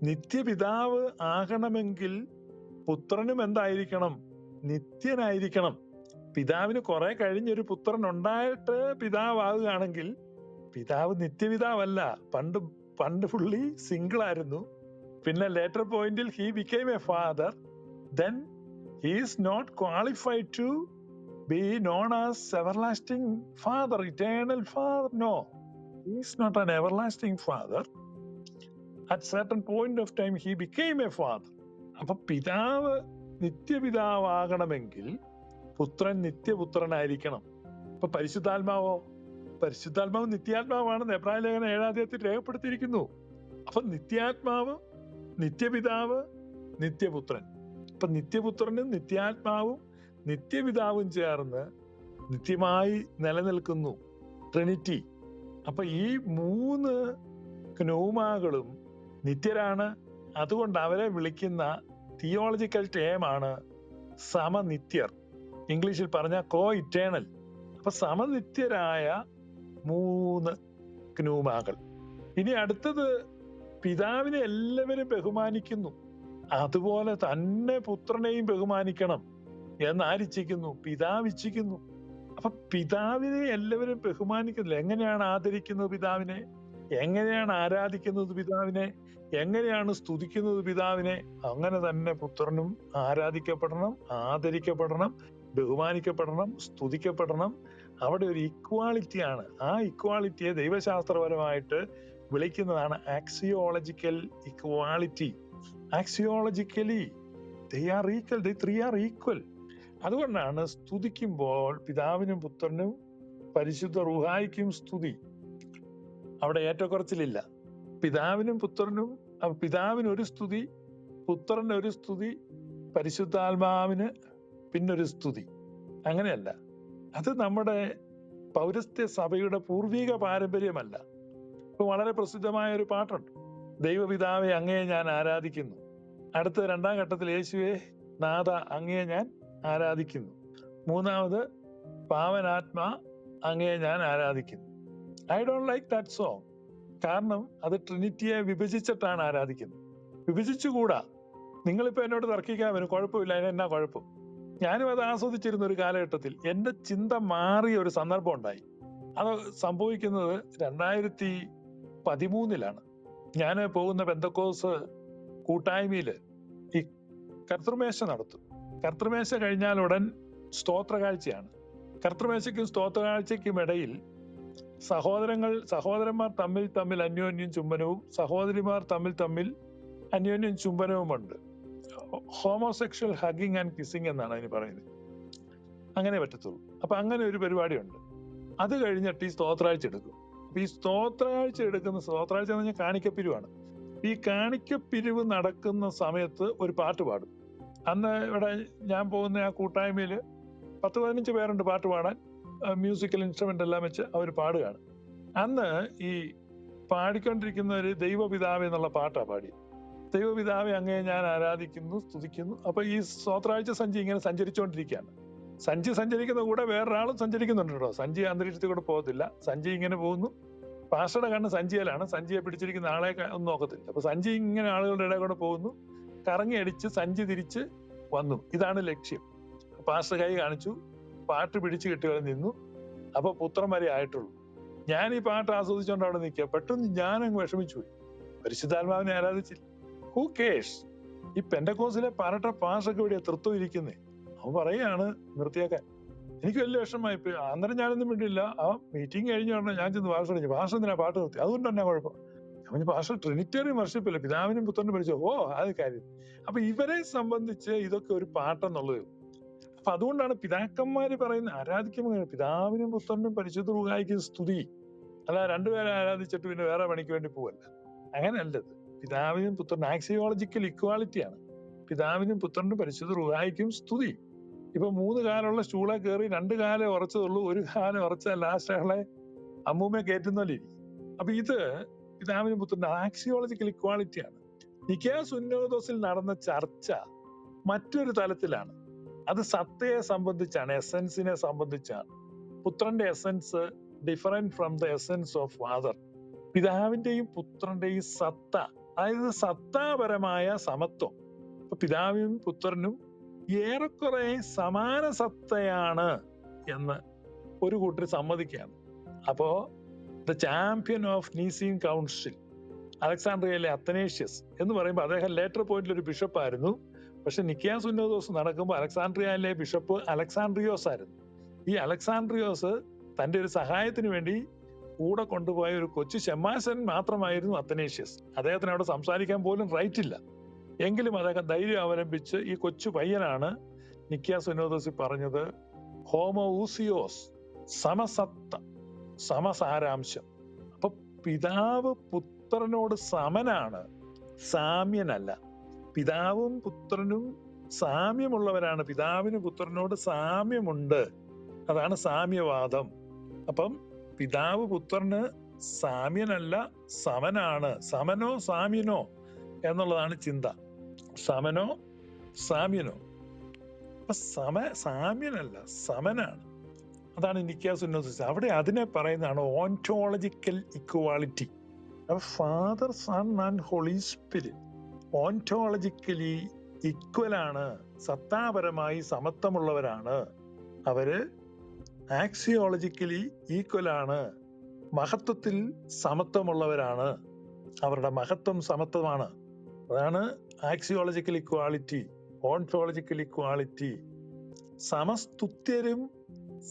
നിത്യപിതാവ് ആകണമെങ്കിൽ പുത്രനും എന്തായിരിക്കണം? നിത്യനായിരിക്കണം. പിതാവിന് കുറെ കഴിഞ്ഞൊരു പുത്രൻ ഉണ്ടായിട്ട് പിതാവാകുകയാണെങ്കിൽ പിതാവ് നിത്യപിതാവല്ല. പണ്ട് പുള്ളി സിംഗിൾ ആയിരുന്നു. പിന്നെ ലേറ്റർ പോയിന്റിൽ he became a father. Then he is not qualified to be non as everlasting father, eternal father. No, he is not an everlasting father. At certain point of time he became a father. അപ്പൊ പിതാവ് നിത്യപിതാവാകണമെങ്കിൽ പുത്രൻ നിത്യപുത്രനായിരിക്കണം. അപ്പൊ പരിശുദ്ധാത്മാവോ? പരിശുദ്ധാത്മാവ് നിത്യാത്മാവാണെന്ന് എബ്രായ ലേഖനം 7-ാം അധ്യായത്തിൽ രേഖപ്പെടുത്തിയിരിക്കുന്നു. അപ്പൊ നിത്യാത്മാവ്, നിത്യപിതാവ്, നിത്യപുത്രൻ. അപ്പൊ നിത്യപുത്രനും നിത്യാത്മാവും നിത്യപിതാവും ചേർന്ന് നിത്യമായി നിലനിൽക്കുന്നു, ട്രിനിറ്റി. അപ്പൊ ഈ 3 ന്യൂമാകളും നിത്യരാണ്. അതുകൊണ്ട് അവരെ വിളിക്കുന്ന തിയോളജിക്കൽ ടേമാണ് സമനിത്യർ. ഇംഗ്ലീഷിൽ പറഞ്ഞ കോ ഇറ്റേണൽ. അപ്പൊ സമനിത്യരായ 3 ന്യൂമാകൾ. ഇനി അടുത്തത്, പിതാവിനെ എല്ലാവരും ബഹുമാനിക്കുന്നു, അതുപോലെ തന്നെ പുത്രനെയും ബഹുമാനിക്കണം എന്നാരിച്ചിരിക്കുന്നു? പിതാവ് ഇച്ഛിക്കുന്നു. അപ്പൊ പിതാവിനെ എല്ലാവരും ബഹുമാനിക്കുന്നില്ല. എങ്ങനെയാണ് ആദരിക്കുന്നത് പിതാവിനെ? എങ്ങനെയാണ് ആരാധിക്കുന്നത് പിതാവിനെ? എങ്ങനെയാണ് സ്തുതിക്കുന്നത് പിതാവിനെ? അങ്ങനെ തന്നെ പുത്രനും ആരാധിക്കപ്പെടണം, ആദരിക്കപ്പെടണം, ബഹുമാനിക്കപ്പെടണം, സ്തുതിക്കപ്പെടണം. അവിടെ ഒരു ഇക്വാളിറ്റിയാണ്. ആ ഇക്വാളിറ്റിയെ ദൈവശാസ്ത്രപരമായിട്ട് വിളിക്കുന്നതാണ് axiological equality. ആക്സിയോളജിക്കലി they are equal, they three are equal. അതുകൊണ്ടാണ് സ്തുതിക്കുമ്പോൾ പിതാവിനും പുത്രനും പരിശുദ്ധ റൂഹായിക്കും സ്തുതി. അവിടെ ഏറ്റക്കുറച്ചിലില്ല. പിതാവിനും പുത്രനും, പിതാവിനൊരു സ്തുതി, പുത്രനൊരു സ്തുതി, പരിശുദ്ധാത്മാവിന് പിന്നൊരു സ്തുതി. അങ്ങനെയല്ല. അത് നമ്മുടെ പൗരസ്ത്യ സഭയുടെ പൂർവിക പാരമ്പര്യമല്ല. ഇപ്പൊ വളരെ പ്രസിദ്ധമായ ഒരു പാട്ടുണ്ട്, ദൈവപിതാവെ അങ്ങയെ ഞാൻ ആരാധിക്കുന്നു. അടുത്ത 2-ാം ഘട്ടത്തിൽ യേശുവേ നാഥ അങ്ങയെ ഞാൻ ആരാധിക്കുന്നു. 3-ാമത് പാവനാത്മാ അങ്ങയെ ഞാൻ ആരാധിക്കുന്നു. I don't like that song. കാരണം അത് ട്രിനിറ്റിയെ വിഭജിച്ചിട്ടാണ് ആരാധിക്കുന്നത്. വിഭജിച്ചുകൂടാ. നിങ്ങളിപ്പോ എന്നോട് തർക്കിക്കാൻ വരും, കുഴപ്പമില്ല, അതിനെന്നാ കുഴപ്പം? ഞാനും അത് ആസ്വദിച്ചിരുന്ന ഒരു കാലഘട്ടത്തിൽ എന്റെ ചിന്ത മാറിയ ഒരു സന്ദർഭം ഉണ്ടായി. അത് സംഭവിക്കുന്നത് 2013-ലാണ്. ഞാൻ പോകുന്ന പെന്തക്കോസ് കൂട്ടായ്മയില് ഈ കർത്തൃമേശ നടത്തും. കർത്തൃമേശ കഴിഞ്ഞാൽ ഉടൻ സ്തോത്രകാഴ്ചയാണ്. കർത്തൃമേശയ്ക്കും സ്തോത്രകാഴ്ചയ്ക്കും ഇടയിൽ സഹോദരന്മാർ തമ്മിൽ അന്യോന്യം ചുംബനവും സഹോദരിമാർ തമ്മിൽ അന്യോന്യം ചുംബനവുമുണ്ട്. ഹോമോസെക്ഷൽ ഹഗിങ് ആൻഡ് കിസ്സിങ് എന്നാണ് അതിന് പറയുന്നത്. അങ്ങനെ പറ്റത്തുള്ളൂ. അപ്പൊ അങ്ങനെ ഒരു പരിപാടിയുണ്ട്. അത് കഴിഞ്ഞിട്ട് ഈ സ്തോത്രാഴ്ച എടുക്കും. അപ്പൊ ഈ സ്തോത്രാഴ്ച എന്ന് പറഞ്ഞാൽ കാണിക്കപ്പിരിവാണ്. ഈ കാണിക്കപ്പിരിവ് നടക്കുന്ന സമയത്ത് ഒരു പാട്ട് പാടും. അന്ന് ഇവിടെ ഞാൻ പോകുന്ന ആ കൂട്ടായ്മയിൽ 10-15 പേരുണ്ട് പാട്ട് പാടാൻ. മ്യൂസിക്കൽ ഇൻസ്ട്രുമെന്റ് എല്ലാം വെച്ച് അവർ പാടുകയാണ്. അന്ന് ഈ പാടിക്കൊണ്ടിരിക്കുന്നവര് ദൈവപിതാവെ എന്നുള്ള പാട്ടാ പാടി. ദൈവപിതാവെ അങ്ങയെ ഞാൻ ആരാധിക്കുന്നു, സ്തുതിക്കുന്നു. അപ്പൊ ഈ സ്തോത്രാഴ്ച സഞ്ചി ഇങ്ങനെ സഞ്ചരിച്ചുകൊണ്ടിരിക്കുകയാണ്. സഞ്ചി സഞ്ചരിക്കുന്ന കൂടെ വേറൊരാളും സഞ്ചരിക്കുന്നുണ്ട് കേട്ടോ. സഞ്ചി അന്തരീക്ഷത്തിൽ കൂടെ പോകത്തില്ല. സഞ്ചി ഇങ്ങനെ പോകുന്നു. പാസ്റ്ററുടെ കണ്ണ് സഞ്ചിയിലാണ്. സഞ്ചിയെ പിടിച്ചിരിക്കുന്ന ആളെ ഒന്നും നോക്കത്തില്ല. അപ്പൊ സഞ്ചി ഇങ്ങനെ ആളുകളുടെ ഇടയിൽ കൂടെ പോകുന്നു. കറങ്ങി അടിച്ച് സഞ്ചി തിരിച്ച് വന്നു. ഇതാണ് ലക്ഷ്യം. പാസ്റ്റർ കൈ കാണിച്ചു, പാട്ട് പിടിച്ചു കെട്ടുകളിൽ നിന്നു. അപ്പൊ പുത്രം വരെ ആയിട്ടുള്ളൂ. ഞാൻ ഈ പാട്ട് ആസ്വദിച്ചുകൊണ്ട് അവിടെ നിൽക്കുക. പെട്ടെന്ന് ഞാനങ്ങ് വിഷമിച്ചു പോയി. പരിശുദ്ധാത്മാവിനെ ആരാധിച്ചില്ല. Who curse? ഈ പെന്തക്കോസിലെ പാരട്ട പാസ്റ്റർക്ക് ഇവിടെ തൃത്വം ഇരിക്കുന്നേ. അവൻ പറയാണ് നിർത്തിയേക്കാൻ. എനിക്ക് വലിയ വിഷമമായി. ഇപ്പൊ അന്നേരം ഞാനൊന്നും വേണ്ടിയില്ല. ആ മീറ്റിംഗ് കഴിഞ്ഞ ഉടനെ ഞാൻ ചെന്ന് പാസ്റ്റർ പറഞ്ഞു, പാസ്റ്റർ എന്തിനാ പാട്ട് നിർത്തി? അതുകൊണ്ട് തന്നെ കുഴപ്പം. അവന് പാസ്റ്റർ ട്രിനിറ്റേറിയൻ വർഷിപ്പില്ല, പിതാവിനും പുത്രനും പഠിച്ചു. ഓ അത് കാര്യം. അപ്പൊ ഇവരെ സംബന്ധിച്ച് ഇതൊക്കെ ഒരു പാട്ടെന്നുള്ളത്. അപ്പൊ അതുകൊണ്ടാണ് പിതാക്കന്മാര് പറയുന്നത് ആരാധിക്കുമ്പോൾ പിതാവിനും പുത്രനും പരിശുദ്ധ റൂഹായിക്കും സ്തുതി. അല്ല രണ്ടുപേരെ ആരാധിച്ചിട്ട് പിന്നെ വേറെ പണിക്ക് വേണ്ടി പോവല്ല. അങ്ങനെയല്ലത്. പിതാവിനും പുത്രനും ആക്സിയോളജിക്കൽ ഇക്വാളിറ്റിയാണ്. പിതാവിനും പുത്രനും പരിശുദ്ധ റൂഹായിക്കും സ്തുതി. ഇപ്പൊ 3 കാലുള്ള സ്റ്റൂളെ കയറി 2 കാലേ ഉറച്ചതുള്ളൂ, 1 കാലം ഉറച്ച ലാസ്റ്റ് ആളെ അമ്മൂമ്മയെ കയറ്റുന്നല്ലേ. അപ്പൊ ഇത് പിതാവിനും പുത്രനും ആക്സിയോളജിക്കൽ ഇക്വാളിറ്റിയാണ്. നിക്കാ സുന്നോദോസിൽ നടന്ന ചർച്ച മറ്റൊരു തലത്തിലാണ്. അത് സത്തയെ സംബന്ധിച്ചാണ്, എസൻസിനെ സംബന്ധിച്ചാണ്. പുത്രന്റെ essence different from the essence of father. പിതാവിന്റെയും പുത്രന്റെയും സത്ത, അതായത് സത്താപരമായ സമത്വം. അപ്പൊ പിതാവിനും പുത്രനും ഏറെക്കുറെ സമാന സത്തയാണ് എന്ന് ഒരു കൂട്ടർ സമ്മതിക്കുകയാണ്. അപ്പോ the champion of Nicene council, അലക്സാണ്ട്രിയയിലെ അത്തനേഷ്യസ് എന്ന് പറയുമ്പോൾ അദ്ദേഹം ലേറ്റർ പോയിന്റിൽ ഒരു ബിഷപ്പായിരുന്നു. പക്ഷെ നിക്കിയ സുന്നോദോസ് നടക്കുമ്പോൾ അലക്സാണ്ട്രിയയിലെ ബിഷപ്പ് അലക്സാണ്ട്രിയോസ് ആയിരുന്നു. ഈ അലക്സാണ്ട്രിയോസ് തന്റെ ഒരു സഹായത്തിന് വേണ്ടി കൂടെ കൊണ്ടുപോയ ഒരു കൊച്ചു ശമ്മാസൻ മാത്രമായിരുന്നു അത്തനേഷ്യസ്. അദ്ദേഹത്തിന് അവിടെ സംസാരിക്കാൻ പോലും റൈറ്റ് ഇല്ല. എങ്കിലും അദ്ദേഹം ധൈര്യം അവലംബിച്ച് ഈ കൊച്ചു പയ്യനാണ് നിക്കിയ സുന്നോദോസിൽ പറഞ്ഞത് ഹോമോഊസിയോസ്, സമസത്ത, സമസാരാംശം. അപ്പൊ പിതാവ് പുത്രനോട് സമനാണ്, സാമ്യനല്ല. പിതാവും പുത്രനും സാമ്യമുള്ളവരാണ്. പിതാവിന് പുത്രനോട് സാമ്യമുണ്ട്, അതാണ് സാമ്യവാദം. അപ്പം പിതാവ് പുത്രന് സാമ്യനല്ല, സമനാണ്. സമനോ സാമ്യനോ എന്നുള്ളതാണ് ചിന്ത. സമനോ സാമ്യനോ. അപ്പൊ സാമ്യനല്ല, സമനാണ്. അതാണ് നിക്കിയ സുന്നോദോസ്. അവിടെ അതിനെ പറയുന്നതാണ് ഓൺടോളജിക്കൽ ഇക്വാളിറ്റി. അപ്പൊ father, son and holy spirit ontologically ഈക്വലാണ്, സത്താപരമായി സമത്വമുള്ളവരാണ്. അവര് ആക്സിയോളജിക്കലി ഈക്വലാണ്, മഹത്വത്തിൽ സമത്വമുള്ളവരാണ്. അവരുടെ മഹത്വം സമത്വമാണ്. അതാണ് ആക്സിയോളജിക്കൽ ഇക്വാളിറ്റി, ഓൺടോളജിക്കൽ ഇക്വാളിറ്റി. സമസ്തുത്യരും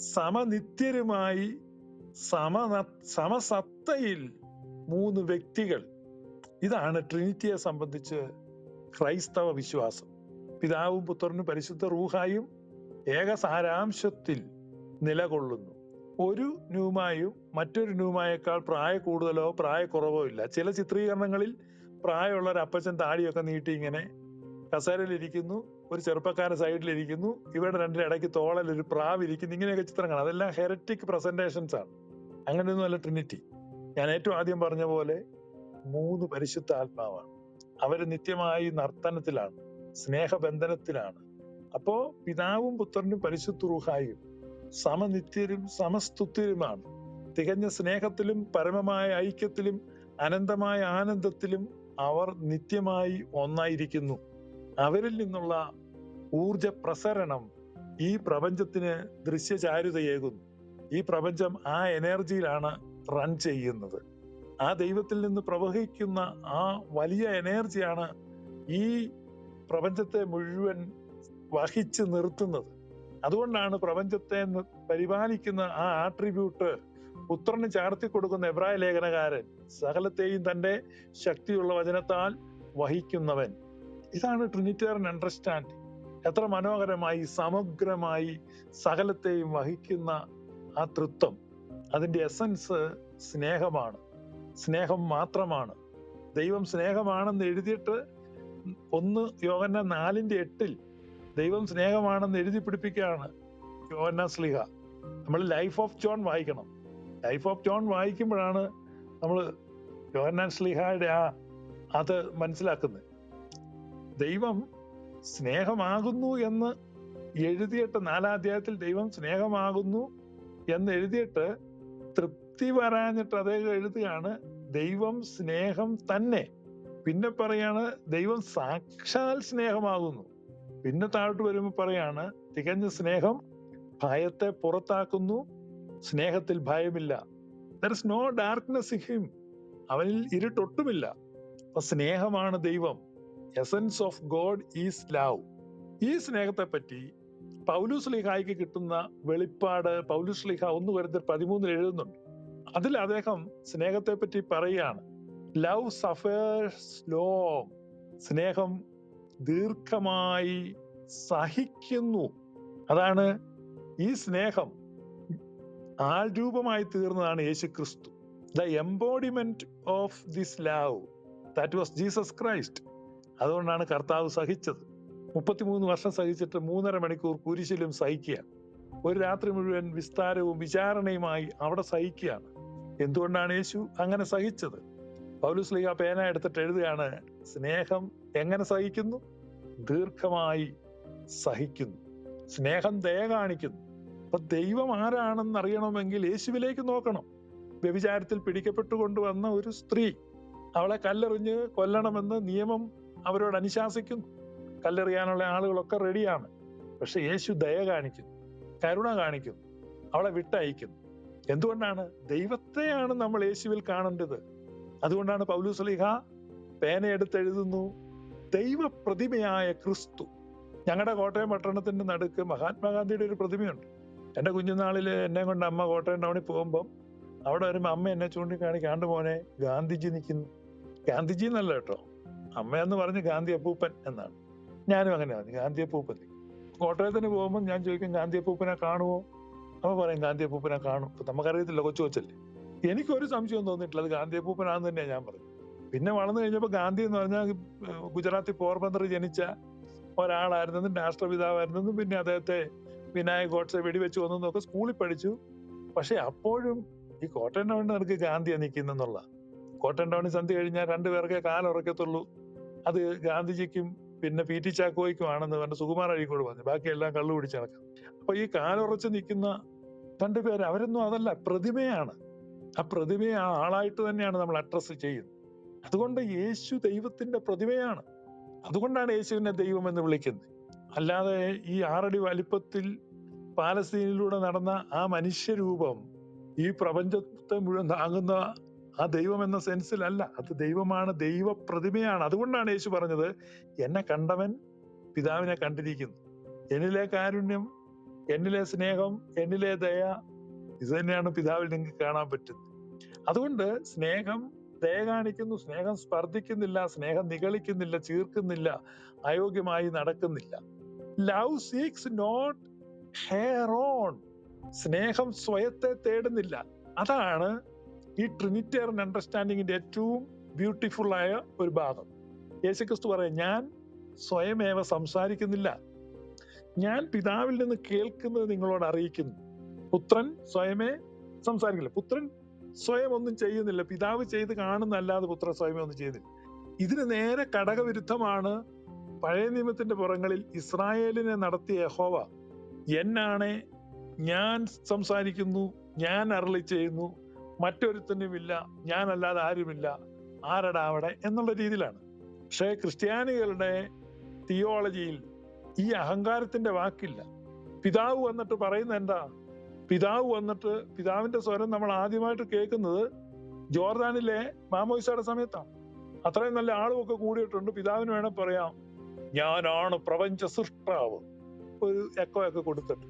സമനിത്യരുമായി സമസത്തയിൽ 3 വ്യക്തികൾ. ഇതാണ് ട്രിനിറ്റിയെ സംബന്ധിച്ച് ക്രൈസ്തവ വിശ്വാസം. പിതാവും പുത്രനും പരിശുദ്ധ റൂഹായും ഏകസാരാംശത്തിൽ നിലകൊള്ളുന്നു. ഒരു ന്യൂമായും മറ്റൊരു ന്യൂമായേക്കാൾ പ്രായ കൂടുതലോ പ്രായ കുറവോ ഇല്ല. ചില ചിത്രീകരണങ്ങളിൽ പ്രായമുള്ള ഒരു അപ്പച്ചൻ താടിയൊക്കെ നീട്ടി ഇങ്ങനെ കസേരയിലിരിക്കുന്നു, ഒരു ചെറുപ്പക്കാരൻ സൈഡിലിരിക്കുന്നു, ഇവരുടെ രണ്ടിനും ഇടയ്ക്ക് തോളൽ ഒരു പ്രാവ് ഇരിക്കുന്നു. ഇങ്ങനെയൊക്കെ ചിത്രം കാണാം. അതെല്ലാം ഹെററ്റിക് പ്രസന്റേഷൻസ് ആണ്. അങ്ങനെയൊന്നുമല്ല ട്രിനിറ്റി. ഞാൻ ഏറ്റവും ആദ്യം പറഞ്ഞ പോലെ 3 പരിശുദ്ധ ആത്മാവാണ്. അവര് നിത്യമായി നർത്തനത്തിലാണ്, സ്നേഹബന്ധനത്തിലാണ്. അപ്പോ പിതാവും പുത്രനും പരിശുദ്ധ റൂഹായും സമനിത്യരും സമസ്തുത്യരുമാണ്. തികഞ്ഞ സ്നേഹത്തിലും പരമമായ ഐക്യത്തിലും അനന്തമായ ആനന്ദത്തിലും അവർ നിത്യമായി ഒന്നായിരിക്കുന്നു. അവരിൽ നിന്നുള്ള ഊർജ പ്രസരണം ഈ പ്രപഞ്ചത്തിന് ദൃശ്യചാരുതയേകുന്നു. ഈ പ്രപഞ്ചം ആ എനർജിയിലാണ് റൺ ചെയ്യുന്നത്. ആ ദൈവത്തിൽ നിന്ന് പ്രവഹിക്കുന്ന ആ വലിയ എനർജിയാണ് ഈ പ്രപഞ്ചത്തെ മുഴുവൻ വഹിച്ചു നിർത്തുന്നത്. അതുകൊണ്ടാണ് പ്രപഞ്ചത്തെ പരിപാലിക്കുന്ന ആ ആട്രിബ്യൂട്ട് പുത്രന് ചാർത്തി കൊടുക്കുന്ന എബ്രായ ലേഖനകാരൻ സകലത്തെയും തന്റെ ശക്തിയുള്ള വചനത്താൽ വഹിക്കുന്നവൻ. ഇതാണ് ട്രിനിറ്റേറിയൻ അണ്ടർസ്റ്റാൻഡിങ്. എത്ര മനോഹരമായി സമഗ്രമായി സകലത്തെയും വഹിക്കുന്ന ആ തൃത്വം. അതിന്റെ എസൻസ് സ്നേഹമാണ്, സ്നേഹം മാത്രമാണ്. ദൈവം സ്നേഹമാണെന്ന് എഴുതിയിട്ട് 1 യോഹന്നാൻ 4:8 ദൈവം സ്നേഹമാണെന്ന് എഴുതി പിടിപ്പിക്കുകയാണ് യോഹന്നാൻ ശ്ലീഹ. നമ്മൾ ലൈഫ് ഓഫ് ജോൺ വായിക്കണം. ലൈഫ് ഓഫ് ജോൺ വായിക്കുമ്പോഴാണ് നമ്മൾ യോഹന്നാൻ ശ്ലീഹയുടെ അത് മനസ്സിലാക്കുന്നത്. ദൈവം സ്നേഹമാകുന്നു എന്ന് എഴുതിയിട്ട് 4-ാം അധ്യായത്തിൽ ദൈവം സ്നേഹമാകുന്നു എന്ന് എഴുതിയിട്ട് തൃപ്തി വരാഞ്ഞിട്ട് അദ്ദേഹം എഴുതുകയാണ് ദൈവം സ്നേഹം തന്നെ. പിന്നെ പറയാണ് ദൈവം സാക്ഷാൽ സ്നേഹമാകുന്നു. പിന്നെ താഴോട്ട് വരുമ്പോൾ പറയാണ് തികഞ്ഞ സ്നേഹം ഭയത്തെ പുറത്താക്കുന്നു, സ്നേഹത്തിൽ ഭയമില്ല. there is no darkness in him. അവനിൽ ഇരുട്ടൊട്ടുമില്ല. അപ്പൊ സ്നേഹമാണ് ദൈവം. Essence of God is love. ഈ സ്നേഹത്തെ പറ്റി പൗലോസ് ശ്ലീഹായ്ക്ക് കിട്ടുന്ന വെളിപ്പാട് പൗലോസ് ശ്ലീഹ 1 കൊരിന്ത്യർ 13 എഴുതുന്നുണ്ട്. അതിൽ അദ്ദേഹം സ്നേഹത്തെ പറ്റി പറയുകയാണ്, ലവ് സഫേഴ്സ് ലോങ്. സ്നേഹം ദീർഘമായി സഹിക്കുന്നു. അതാണ് ഈ സ്നേഹം ആൾരൂപമായി തീർന്നതാണ് യേശു ക്രിസ്തു. The embodiment of this love, that was Jesus Christ. അതുകൊണ്ടാണ് കർത്താവ് സഹിച്ചത്. 33 വർഷം സഹിച്ചിട്ട് 3.5 മണിക്കൂർ കുരിശിലും സഹിക്കുകയാണ്. ഒരു രാത്രി മുഴുവൻ വിസ്താരവും വിചാരണയുമായി അവിടെ സഹിക്കുകയാണ്. എന്തുകൊണ്ടാണ് യേശു അങ്ങനെ സഹിച്ചത്? പൗലോസ്ലീഹ പേന എടുത്തിട്ട് എഴുതുകയാണ്, സ്നേഹം എങ്ങനെ സഹിക്കുന്നു? ദീർഘമായി സഹിക്കുന്നു. സ്നേഹം ദയ കാണിക്കുന്നു. അപ്പൊ ദൈവം ആരാണെന്ന് അറിയണമെങ്കിൽ യേശുവിലേക്ക് നോക്കണം. വ്യഭിചാരത്തിൽ പിടിക്കപ്പെട്ടുകൊണ്ടുവന്ന ഒരു സ്ത്രീ, അവളെ കല്ലെറിഞ്ഞ് കൊല്ലണമെന്ന് നിയമം അവരോട് അനുശാസിക്കുന്നു. കല്ലെറിയാനുള്ള ആളുകളൊക്കെ റെഡിയാണ്. പക്ഷെ യേശു ദയ കാണിക്കുന്നു, കരുണ കാണിക്കുന്നു, അവളെ വിട്ടയക്കുന്നു. എന്തുകൊണ്ടാണ്? ദൈവത്തെയാണ് നമ്മൾ യേശുവിൽ കാണേണ്ടത്. അതുകൊണ്ടാണ് പൗലോസ്ലീഹ പേനയെടുത്തെഴുതുന്നു, ദൈവപ്രതിമയായ ക്രിസ്തു. ഞങ്ങളുടെ കോട്ടയം പട്ടണത്തിന്റെ നടുക്ക് മഹാത്മാഗാന്ധിയുടെ ഒരു പ്രതിമയുണ്ട്. എന്റെ കുഞ്ഞുനാളില് എന്നെ കൊണ്ട് അമ്മ കോട്ടയം ടൗണിൽ പോകുമ്പം അവിടെ വരുമ്പോ അമ്മ എന്നെ ചൂണ്ടിക്കാണിക്കാണ്ട്, മോനെ ഗാന്ധിജി നിൽക്കുന്നു. ഗാന്ധിജി എന്നല്ല കേട്ടോ, അമ്മയെന്ന് പറഞ്ഞ് ഗാന്ധി അപ്പൂപ്പൻ എന്നാണ്. ഞാനും അങ്ങനെയാണ്, ഗാന്ധി അപ്പൂപ്പൻ. കോട്ടയത്തിന് പോകുമ്പോൾ ഞാൻ ചോദിക്കും, ഗാന്ധി അപ്പൂപ്പനെ കാണുമോ? അമ്മ പറയും, ഗാന്ധി അപ്പൂപ്പനെ കാണും. ഇപ്പൊ നമുക്കറിയത്തില്ല, കൊച്ചു കൊച്ചല്ലേ. എനിക്കൊരു സംശയം തോന്നിയിട്ടില്ല, അത് ഗാന്ധി അപ്പൂപ്പനാന്ന് തന്നെയാണ് ഞാൻ പറഞ്ഞു. പിന്നെ വളർന്നു കഴിഞ്ഞപ്പോൾ ഗാന്ധി എന്ന് പറഞ്ഞാൽ ഗുജറാത്തിൽ പോർബന്ദർ ജനിച്ച ഒരാളായിരുന്നെന്നും രാഷ്ട്രപിതാവായിരുന്നെന്നും പിന്നെ അദ്ദേഹത്തെ വിനായക് ഗോഡ്സെ വെടിവെച്ച് വന്നൊക്കെ സ്കൂളിൽ പഠിച്ചു. പക്ഷെ അപ്പോഴും ഈ കോട്ടയം ടൗണിൽ നിനക്ക് ഗാന്ധിയെ നിൽക്കുന്നെന്നുള്ള, കോട്ടയം ടൗണിൽ സന്ധ്യ കഴിഞ്ഞാൽ 2 പേർക്കേ കാലുറക്കത്തുള്ളൂ. അത് ഗാന്ധിജിക്കും പിന്നെ പി ടി ചാക്കോയ്ക്കും ആണെന്ന് പറഞ്ഞ് സുകുമാർ അഴീക്കോട് പറഞ്ഞു. ബാക്കിയെല്ലാം കള്ളു പിടിച്ച് നടക്കാം. അപ്പൊ ഈ കാലുറച്ച് നിൽക്കുന്ന 2 പേര്, അവരൊന്നും അതല്ല, പ്രതിമയാണ്. ആ പ്രതിമയെ ആ ആളായിട്ട് തന്നെയാണ് നമ്മൾ അഡ്രസ് ചെയ്യുന്നത്. അതുകൊണ്ട് യേശു ദൈവത്തിന്റെ പ്രതിമയാണ്. അതുകൊണ്ടാണ് യേശുവിനെ ദൈവം എന്ന് വിളിക്കുന്നത്. അല്ലാതെ ഈ 6 അടി വലിപ്പത്തിൽ പാലസ്തീനിലൂടെ നടന്ന ആ മനുഷ്യരൂപം ഈ പ്രപഞ്ചത്തെ മുഴുവൻ താങ്ങുന്ന ആ ദൈവം എന്ന സെൻസിലല്ല. അത് ദൈവമാണ്, ദൈവ പ്രതിമയാണ്. അതുകൊണ്ടാണ് യേശു പറഞ്ഞത്, എന്നെ കണ്ടവൻ പിതാവിനെ കണ്ടിരിക്കുന്നു. എന്നിലെ കാരുണ്യം, എന്നിലെ സ്നേഹം, എന്നിലെ ദയ, ഇത് തന്നെയാണ് പിതാവിൽ നിങ്ങൾക്ക് കാണാൻ പറ്റുന്നത്. അതുകൊണ്ട് സ്നേഹം ദയ കാണിക്കുന്നു, സ്നേഹം സ്പർദ്ധിക്കുന്നില്ല, സ്നേഹം നിഗളിക്കുന്നില്ല, ചീർക്കുന്നില്ല, അയോഗ്യമായി നടക്കുന്നില്ല. Love seeks not her own. സ്നേഹം സ്വയത്തെ തേടുന്നില്ല. അതാണ് ഈ ട്രിനിറ്റേറിയൻ അണ്ടർസ്റ്റാൻഡിങ്ങിന്റെ ഏറ്റവും ബ്യൂട്ടിഫുൾ ആയ ഒരു ഭാഗം. യേശുക്രിസ്തു പറയാം, ഞാൻ സ്വയമേവ സംസാരിക്കുന്നില്ല, ഞാൻ പിതാവിൽ നിന്ന് കേൾക്കുന്നത് നിങ്ങളോട് അറിയിക്കുന്നു. പുത്രൻ സ്വയമേ സംസാരിക്കില്ല, പുത്രൻ സ്വയം ഒന്നും ചെയ്യുന്നില്ല, പിതാവ് ചെയ്ത് കാണുന്നല്ലാതെ പുത്രൻ സ്വയമേ ഒന്നും ചെയ്യുന്നില്ല. ഇതിന് നേരെ ഘടകവിരുദ്ധമാണ് പഴയ നിയമത്തിന്റെ പുറങ്ങളിൽ ഇസ്രായേലിനെ നടത്തിയ യഹോവ. എന്നാണെ ഞാൻ സംസാരിക്കുന്നു, ഞാൻ അരുളി ചെയ്യുന്നു, മറ്റൊരുത്തനുമില്ല, ഞാനല്ലാതെ ആരുമില്ല, ആരടാ അവിടെ എന്നുള്ള രീതിയിലാണ്. പക്ഷേ ക്രിസ്ത്യാനികളുടെ തിയോളജിയിൽ ഈ അഹങ്കാരത്തിന്റെ വാക്കില്ല. പിതാവ് വന്നിട്ട് പറയുന്നത് എന്താ? പിതാവ് വന്നിട്ട് പിതാവിന്റെ സ്വരം നമ്മൾ ആദ്യമായിട്ട് കേൾക്കുന്നത് ജോർദാനിലെ മാമോയിസയുടെ സമയത്താണ്. അത്രയും നല്ല ആളുമൊക്കെ കൂടിയിട്ടുണ്ട്. പിതാവിന് വേണം പറയാം, ഞാനാണ് പ്രപഞ്ച സൃഷ്ടാവ്, ഒരു എക്കോ ഒക്കെ കൊടുത്തിട്ട്,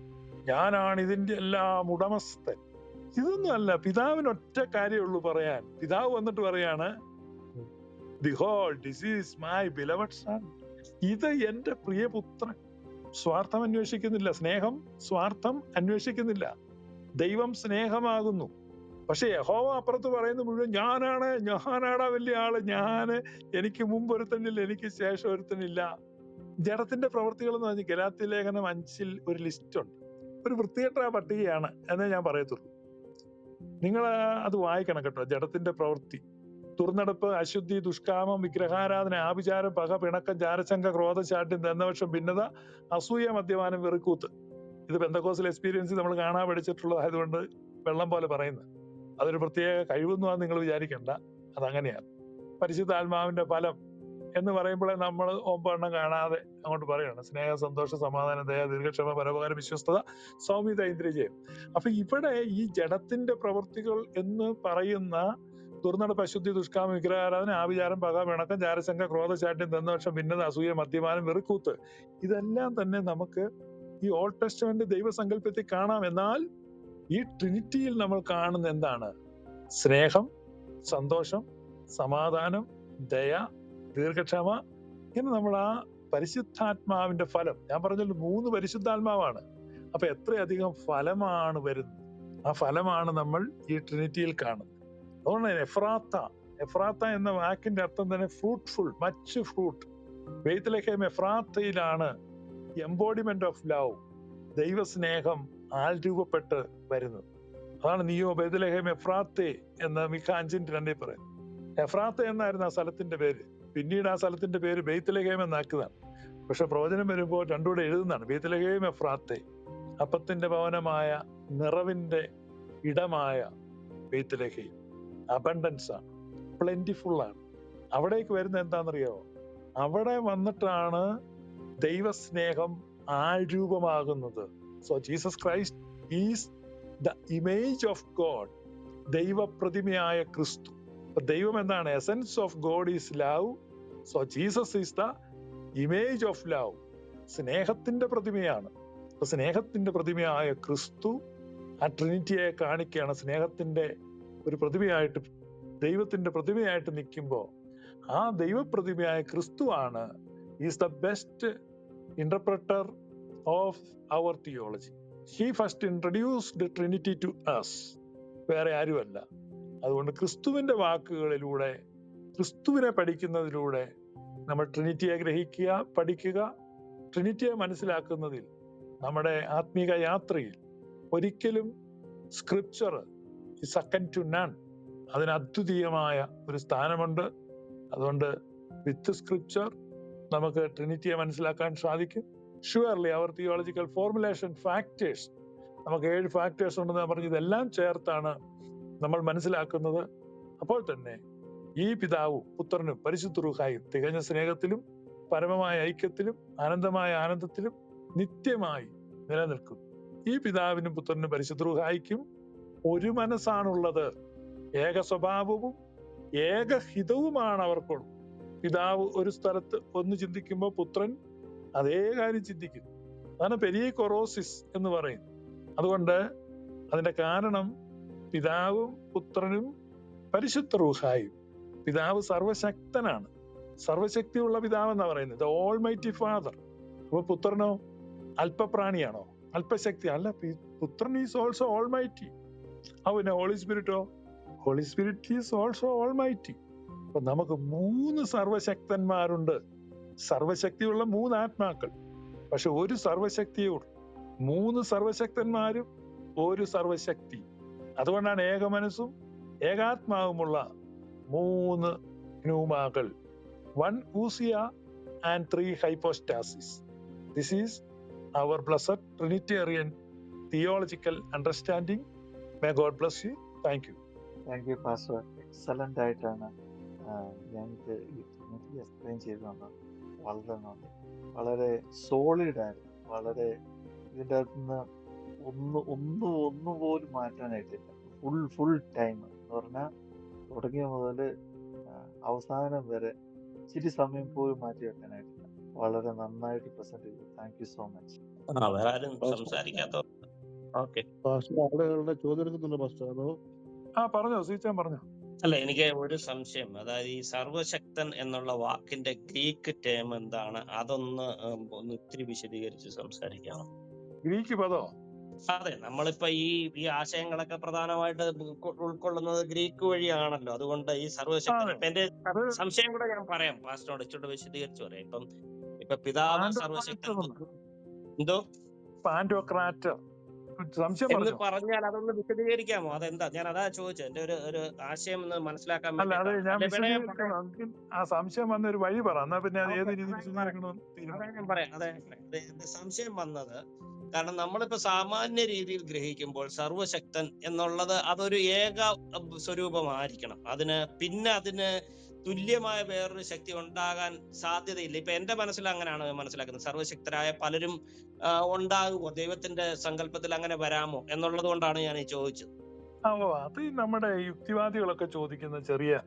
ഞാനാണ് ഇതിന്റെ എല്ലാം ഉടമസ്ഥൻ. ഇതൊന്നും അല്ല, പിതാവിന് ഒറ്റ കാര്യമുള്ളൂ പറയാൻ. പിതാവ് വന്നിട്ട് പറയാണ്, behold this is my beloved sun, ഇത് എന്റെ പ്രിയപുത്രൻ. സ്വാർത്ഥം അന്വേഷിക്കുന്നില്ല. സ്നേഹം സ്വാർത്ഥം അന്വേഷിക്കുന്നില്ല. ദൈവം സ്നേഹമാകുന്നു. പക്ഷെ യഹോവ അപ്പുറത്ത് പറയുന്നത് മുഴുവൻ ഞാനാടാ വലിയ ആള്, എനിക്ക് മുമ്പ് ഒരുത്തനില്ല, എനിക്ക് ശേഷം ഒരുത്തനില്ല. ജഡത്തിന്റെ പ്രവൃത്തികൾ എന്ന് പറഞ്ഞാൽ ഗലാത്യ ലേഖനം 5 ഒരു ലിസ്റ്റ് ഉണ്ട്. ഒരു വൃത്തികെട്ട പട്ടികയാണ് എന്നേ ഞാൻ പറയത്തുള്ളൂ. നിങ്ങൾ അത് വായിക്കണം കേട്ടോ. ജഡത്തിന്റെ പ്രവൃത്തി: തുറന്നടപ്പ്, അശുദ്ധി, ദുഷ്കാമം, വിഗ്രഹാരാധന, ആഭിചാരം, പക, പിണക്കം, ജാരശങ്ക, ക്രോധശാഠ്യം, ദന്തവർഷം, ഭിന്നത, അസൂയ, മദ്യപാനം, വെറുക്കൂത്ത്. ഇത് പെന്തക്കോസ്റ്റൽ എക്സ്പീരിയൻസ് നമ്മൾ കാണാൻ പഠിച്ചിട്ടുള്ളതായതുകൊണ്ട് വെള്ളം പോലെ പറയുന്നത്. അതൊരു പ്രത്യേക കഴിവൊന്നും നിങ്ങൾ വിചാരിക്കണ്ട, അതങ്ങനെയാണ്. പരിശുദ്ധാത്മാവിന്റെ ഫലം എന്ന് പറയുമ്പോഴേ നമ്മൾ 9 എണ്ണം കാണാതെ അങ്ങോട്ട് പറയണം: സ്നേഹ, സന്തോഷ, സമാധാനം, ദയ, ദീർഘക്ഷമ, പരോപകാരം, വിശ്വസ്തത, സൗമ്യത, ഇന്ദ്രിയജയം. അപ്പൊ ഇവിടെ ഈ ജഡത്തിന്റെ പ്രവൃത്തികൾ എന്ന് പറയുന്ന തുറന്നടപ്പ്, അശുദ്ധി, ദുഷ്കാമം, വിഗ്രഹാരാധന, ആഭിചാരം, പക, പിണക്കം, ജാരശങ്ക, ക്രോധശാഠ്യം, ദന്തവർഷം, ഭിന്നത, അസൂയ, മദ്യപാനം, വെറുക്കൂത്ത്, ഇതെല്ലാം തന്നെ നമുക്ക് ഈ ഓൾഡ് ടെസ്റ്റ്മെന്റ് ദൈവസങ്കല്പത്തിൽ കാണാം. എന്നാൽ ഈ ട്രിനിറ്റിയിൽ നമ്മൾ കാണുന്ന എന്താണ്? സ്നേഹം, സന്തോഷം, സമാധാനം, ദയ, ദീർഘക്ഷമ. ഇങ്ങനെ നമ്മൾ ആ പരിശുദ്ധാത്മാവിന്റെ ഫലം, ഞാൻ പറഞ്ഞല്ലോ 3 പരിശുദ്ധാത്മാവാണ്. അപ്പൊ എത്രയധികം ഫലമാണ് വരുന്നത്. ആ ഫലമാണ് നമ്മൾ ഈ ട്രിനിറ്റിയിൽ കാണുന്നത്. അതുകൊണ്ട് എഫ്രാത്ത എഫ്രാത്ത എന്ന വാക്കിന്റെ അർത്ഥം തന്നെ ഫ്രൂട്ട്ഫുൾ, മച്ച് ഫ്രൂട്ട്. ബെയ്ത്ലഹേം എഫ്രാത്തയിലാണ് എംബോഡിമെന്റ് ഓഫ് ലവ്, ദൈവസ്നേഹം ആൾരൂപപ്പെട്ട് വരുന്നത്. അതാണ് നീയോ ബെത്ലഹേം എഫ്രാത്തെ എന്ന് മിഖ 5:2 പറയുന്നത്. എഫ്രാത്ത എന്നായിരുന്നു ആ സ്ഥലത്തിന്റെ പേര്. പിന്നീട് ആ സ്ഥലത്തിന്റെ പേര് ബെയ്ത്ലഹേം എന്നാക്കിയതാണ്. പക്ഷെ പ്രവചനം വരുമ്പോൾ രണ്ടുകൂടെ എഴുതുന്നതാണ്, ബെത്ലഹേം എഫ്രാത്തെ, അപ്പത്തിന്റെ ഭവനമായ, നിറവിന്റെ ഇടമായ ബെത്ലഹേം. അബണ്ടൻസ് ആണ്, പ്ലെന്റിഫുൾ ആണ്. അവിടേക്ക് വരുന്ന എന്താണെന്നറിയോ? അവിടെ വന്നിട്ടാണ് ദൈവസ്നേഹം ആൾരൂപമാകുന്നത്. So Jesus Christ is the image of God, ദൈവപ്രതിമയായ ക്രിസ്തു. ദൈവം എന്താണ്? Essence of God is love. So Jesus is the image of love, സ്നേഹത്തിന്റെ പ്രതിമയാണ്. അപ്പൊ സ്നേഹത്തിന്റെ പ്രതിമയായ ക്രിസ്തു ആ ട്രിനിറ്റിയെ കാണിക്കുകയാണ്. സ്നേഹത്തിന്റെ ഒരു പ്രതിമയായിട്ട്, ദൈവത്തിന്റെ പ്രതിമയായിട്ട് നിൽക്കുമ്പോൾ ആ ദൈവപ്രതിമയായ ക്രിസ്തുവാണ് is the best interpreter of our theology. He first introduced Trinity to us, വേറെ ആരുമല്ല. അതുകൊണ്ട് ക്രിസ്തുവിന്റെ വാക്കുകളിലൂടെ, ക്രിസ്തുവിനെ പഠിക്കുന്നതിലൂടെ നമ്മൾ ട്രിനിറ്റിയെ ഗ്രഹിക്കുക, പഠിക്കുക. ട്രിനിറ്റിയെ മനസ്സിലാക്കുന്നതിൽ നമ്മുടെ ആത്മീക യാത്രയിൽ ഒരിക്കലും സ്ക്രിപ്ചർ സെക്കൻഡ് ടു നൺ, അതിന് അദ്വിതീയമായ ഒരു സ്ഥാനമുണ്ട്. അതുകൊണ്ട് വിത്ത് സ്ക്രിപ്ചർ നമുക്ക് ട്രിനിറ്റിയെ മനസ്സിലാക്കാൻ സാധിക്കും. ഷുവർലി അവർ തിയോളജിക്കൽ ഫോർമുലേഷൻ ഫാക്ടേഴ്സ്, നമുക്ക് 7 ഫാക്ടേഴ്സ് ഉണ്ടെന്ന് പറഞ്ഞ് ഇതെല്ലാം ചേർത്താണ് നമ്മൾ മനസ്സിലാക്കുന്നത്. അപ്പോൾ തന്നെ ഈ പിതാവും പുത്രനും പരിശുദ്ധ റൂഹായും തികഞ്ഞ സ്നേഹത്തിലും പരമമായ ഐക്യത്തിലും അനന്തമായ ആനന്ദത്തിലും നിത്യമായി നിലനിൽക്കും. ഈ പിതാവിനും പുത്രനും പരിശുദ്ധ റൂഹായിക്കും ഒരു മനസ്സാണുള്ളത്, ഏക സ്വഭാവവും ഏകഹിതവുമാണ് അവർക്കുള്ളത്. പിതാവ് ഒരു സ്ഥലത്ത് ഒന്ന് ചിന്തിക്കുമ്പോൾ പുത്രൻ അതേ കാര്യം ചിന്തിക്കുന്നു. അതാണ് പെരിയകൊറോസിസ് എന്ന് പറയുന്നത്. അതുകൊണ്ട് അതിന്റെ കാരണം പിതാവും പുത്രനും പരിശുദ്ധ റൂഹായും. പിതാവ് സർവശക്തനാണ്, സർവശക്തിയുള്ള പിതാവ് എന്നാ പറയുന്നത്, ഓൾ മൈറ്റി ഫാദർ. അപ്പൊ പുത്രനോ അല്പപ്രാണിയാണോ? അല്പശക്തി അല്ല, പുത്രൻ ഈസ് ഓൾസോ ഓൾ മൈറ്റി. പിന്നെ ഹോളി സ്പിരിറ്റോ? Holy spirit is also almighty. അപ്പൊ നമുക്ക് 3 സർവശക്തന്മാരുണ്ട്, സർവശക്തിയുള്ള 3 ആത്മാക്കൾ. പക്ഷെ ഒരു സർവശക്തിയോട് 3 സർവശക്തന്മാരും ഒരു സർവശക്തി. അതുകൊണ്ടാണ് ഏകമനസ്സും ഏകാത്മാവുമുള്ള 3 ന്യൂമാകൾ, 1 Uzziah and 3 hypostasis. This is our blessed Trinitarian theological understanding. May God bless you. Thank you. Thank you pastor. Excellent ആയിട്ടാണ് ഞങ്ങൾക്ക് ഈ ട്രിനിറ്റി എക്സ്പ്ലെയിൻ ചെയ്തു തന്നത്. വളരെ നന്ദി. വളരെ സോളിഡ് ആയിരുന്നു. വളരെ ഇതിൻ്റെ അകത്തുനിന്ന് ഒന്നുപോലും മാറ്റാനായിട്ടില്ല. ഫുൾ ടൈം എന്ന് പറഞ്ഞാൽ തുടങ്ങിയ മുതൽ അവസാനം വരെ ഇച്ചിരി സമയം പോലും മാറ്റി വെക്കാനായിട്ടില്ല. വളരെ നന്നായിട്ട് പ്രസന്റ് ചെയ്തു. Thank you so much. വേറെ ആരും സംസാരിക്കാത്ത? ഓക്കെ, ആളുകളുടെ ചോദ്യം എടുക്കുന്നുണ്ടോ പാസ്റ്റർ? അതോ പറഞ്ഞോ, സീച്ചാൻ പറഞ്ഞോ. അല്ല, എനിക്ക് ഒരു സംശയം. അതായത് ഈ സർവശക്തൻ എന്നുള്ള വാക്കിന്റെ ഗ്രീക്ക് ടേം എന്താണ്? അതൊന്ന് ഇത്തിരി വിശദീകരിച്ച് സംസാരിക്കാമോ? ഗ്രീക്ക് പദോ? അതെ, നമ്മളിപ്പോ ഈ ആശയങ്ങളൊക്കെ പ്രധാനമായിട്ട് ഉൾക്കൊള്ളുന്നത് ഗ്രീക്ക് വഴിയാണല്ലോ. അതുകൊണ്ട് ഈ സർവശക്തൻ, ഇപ്പൊ എന്റെ സംശയം കൂടെ ഞാൻ പറയാം, പാസ്റ്ററോട് ഇച്ചിരി വിശദീകരിച്ച് പറയാം. ഇപ്പൊ പിതാവ് സർവശക്തൻ, എന്തോ പാന്റോക്രാറ്റർ സംശയം എന്ന് പറഞ്ഞാൽ അതൊന്ന് വിശദീകരിക്കാമോ? അതെന്താ? ഞാൻ അതാ ചോദിച്ചത്, എന്റെ ഒരു ആശയം ഒന്ന് മനസ്സിലാക്കാൻ അല്ല, അത് ഞാൻ ആ സംശയം വന്ന ഒരു വഴി പറ, എന്നാ പിന്നെ അത് ഏത് രീതിയിൽ ഞാൻ പറയാം. അതെ, സംശയം വന്നത് കാരണം നമ്മളിപ്പോ സാമാന്യ രീതിയിൽ ഗ്രഹിക്കുമ്പോൾ സർവശക്തൻ എന്നുള്ളത് അതൊരു ഏക സ്വരൂപമായിരിക്കണം. അതിന് തുല്യമായ വേറൊരു ശക്തി ഉണ്ടാകാൻ സാധ്യതയില്ല. ഇപ്പൊ എന്റെ മനസ്സിൽ അങ്ങനെയാണ് മനസ്സിലാക്കുന്നത്. സർവശക്തരായ പലരും ഉണ്ടാകുമോ? ദൈവത്തിന്റെ സങ്കല്പത്തിൽ അങ്ങനെ വരാമോ എന്നുള്ളത് കൊണ്ടാണ് ഞാൻ ഈ ചോദിച്ചത്. അത് നമ്മുടെ യുക്തിവാദികളൊക്കെ ചോദിക്കുന്ന ചെറിയ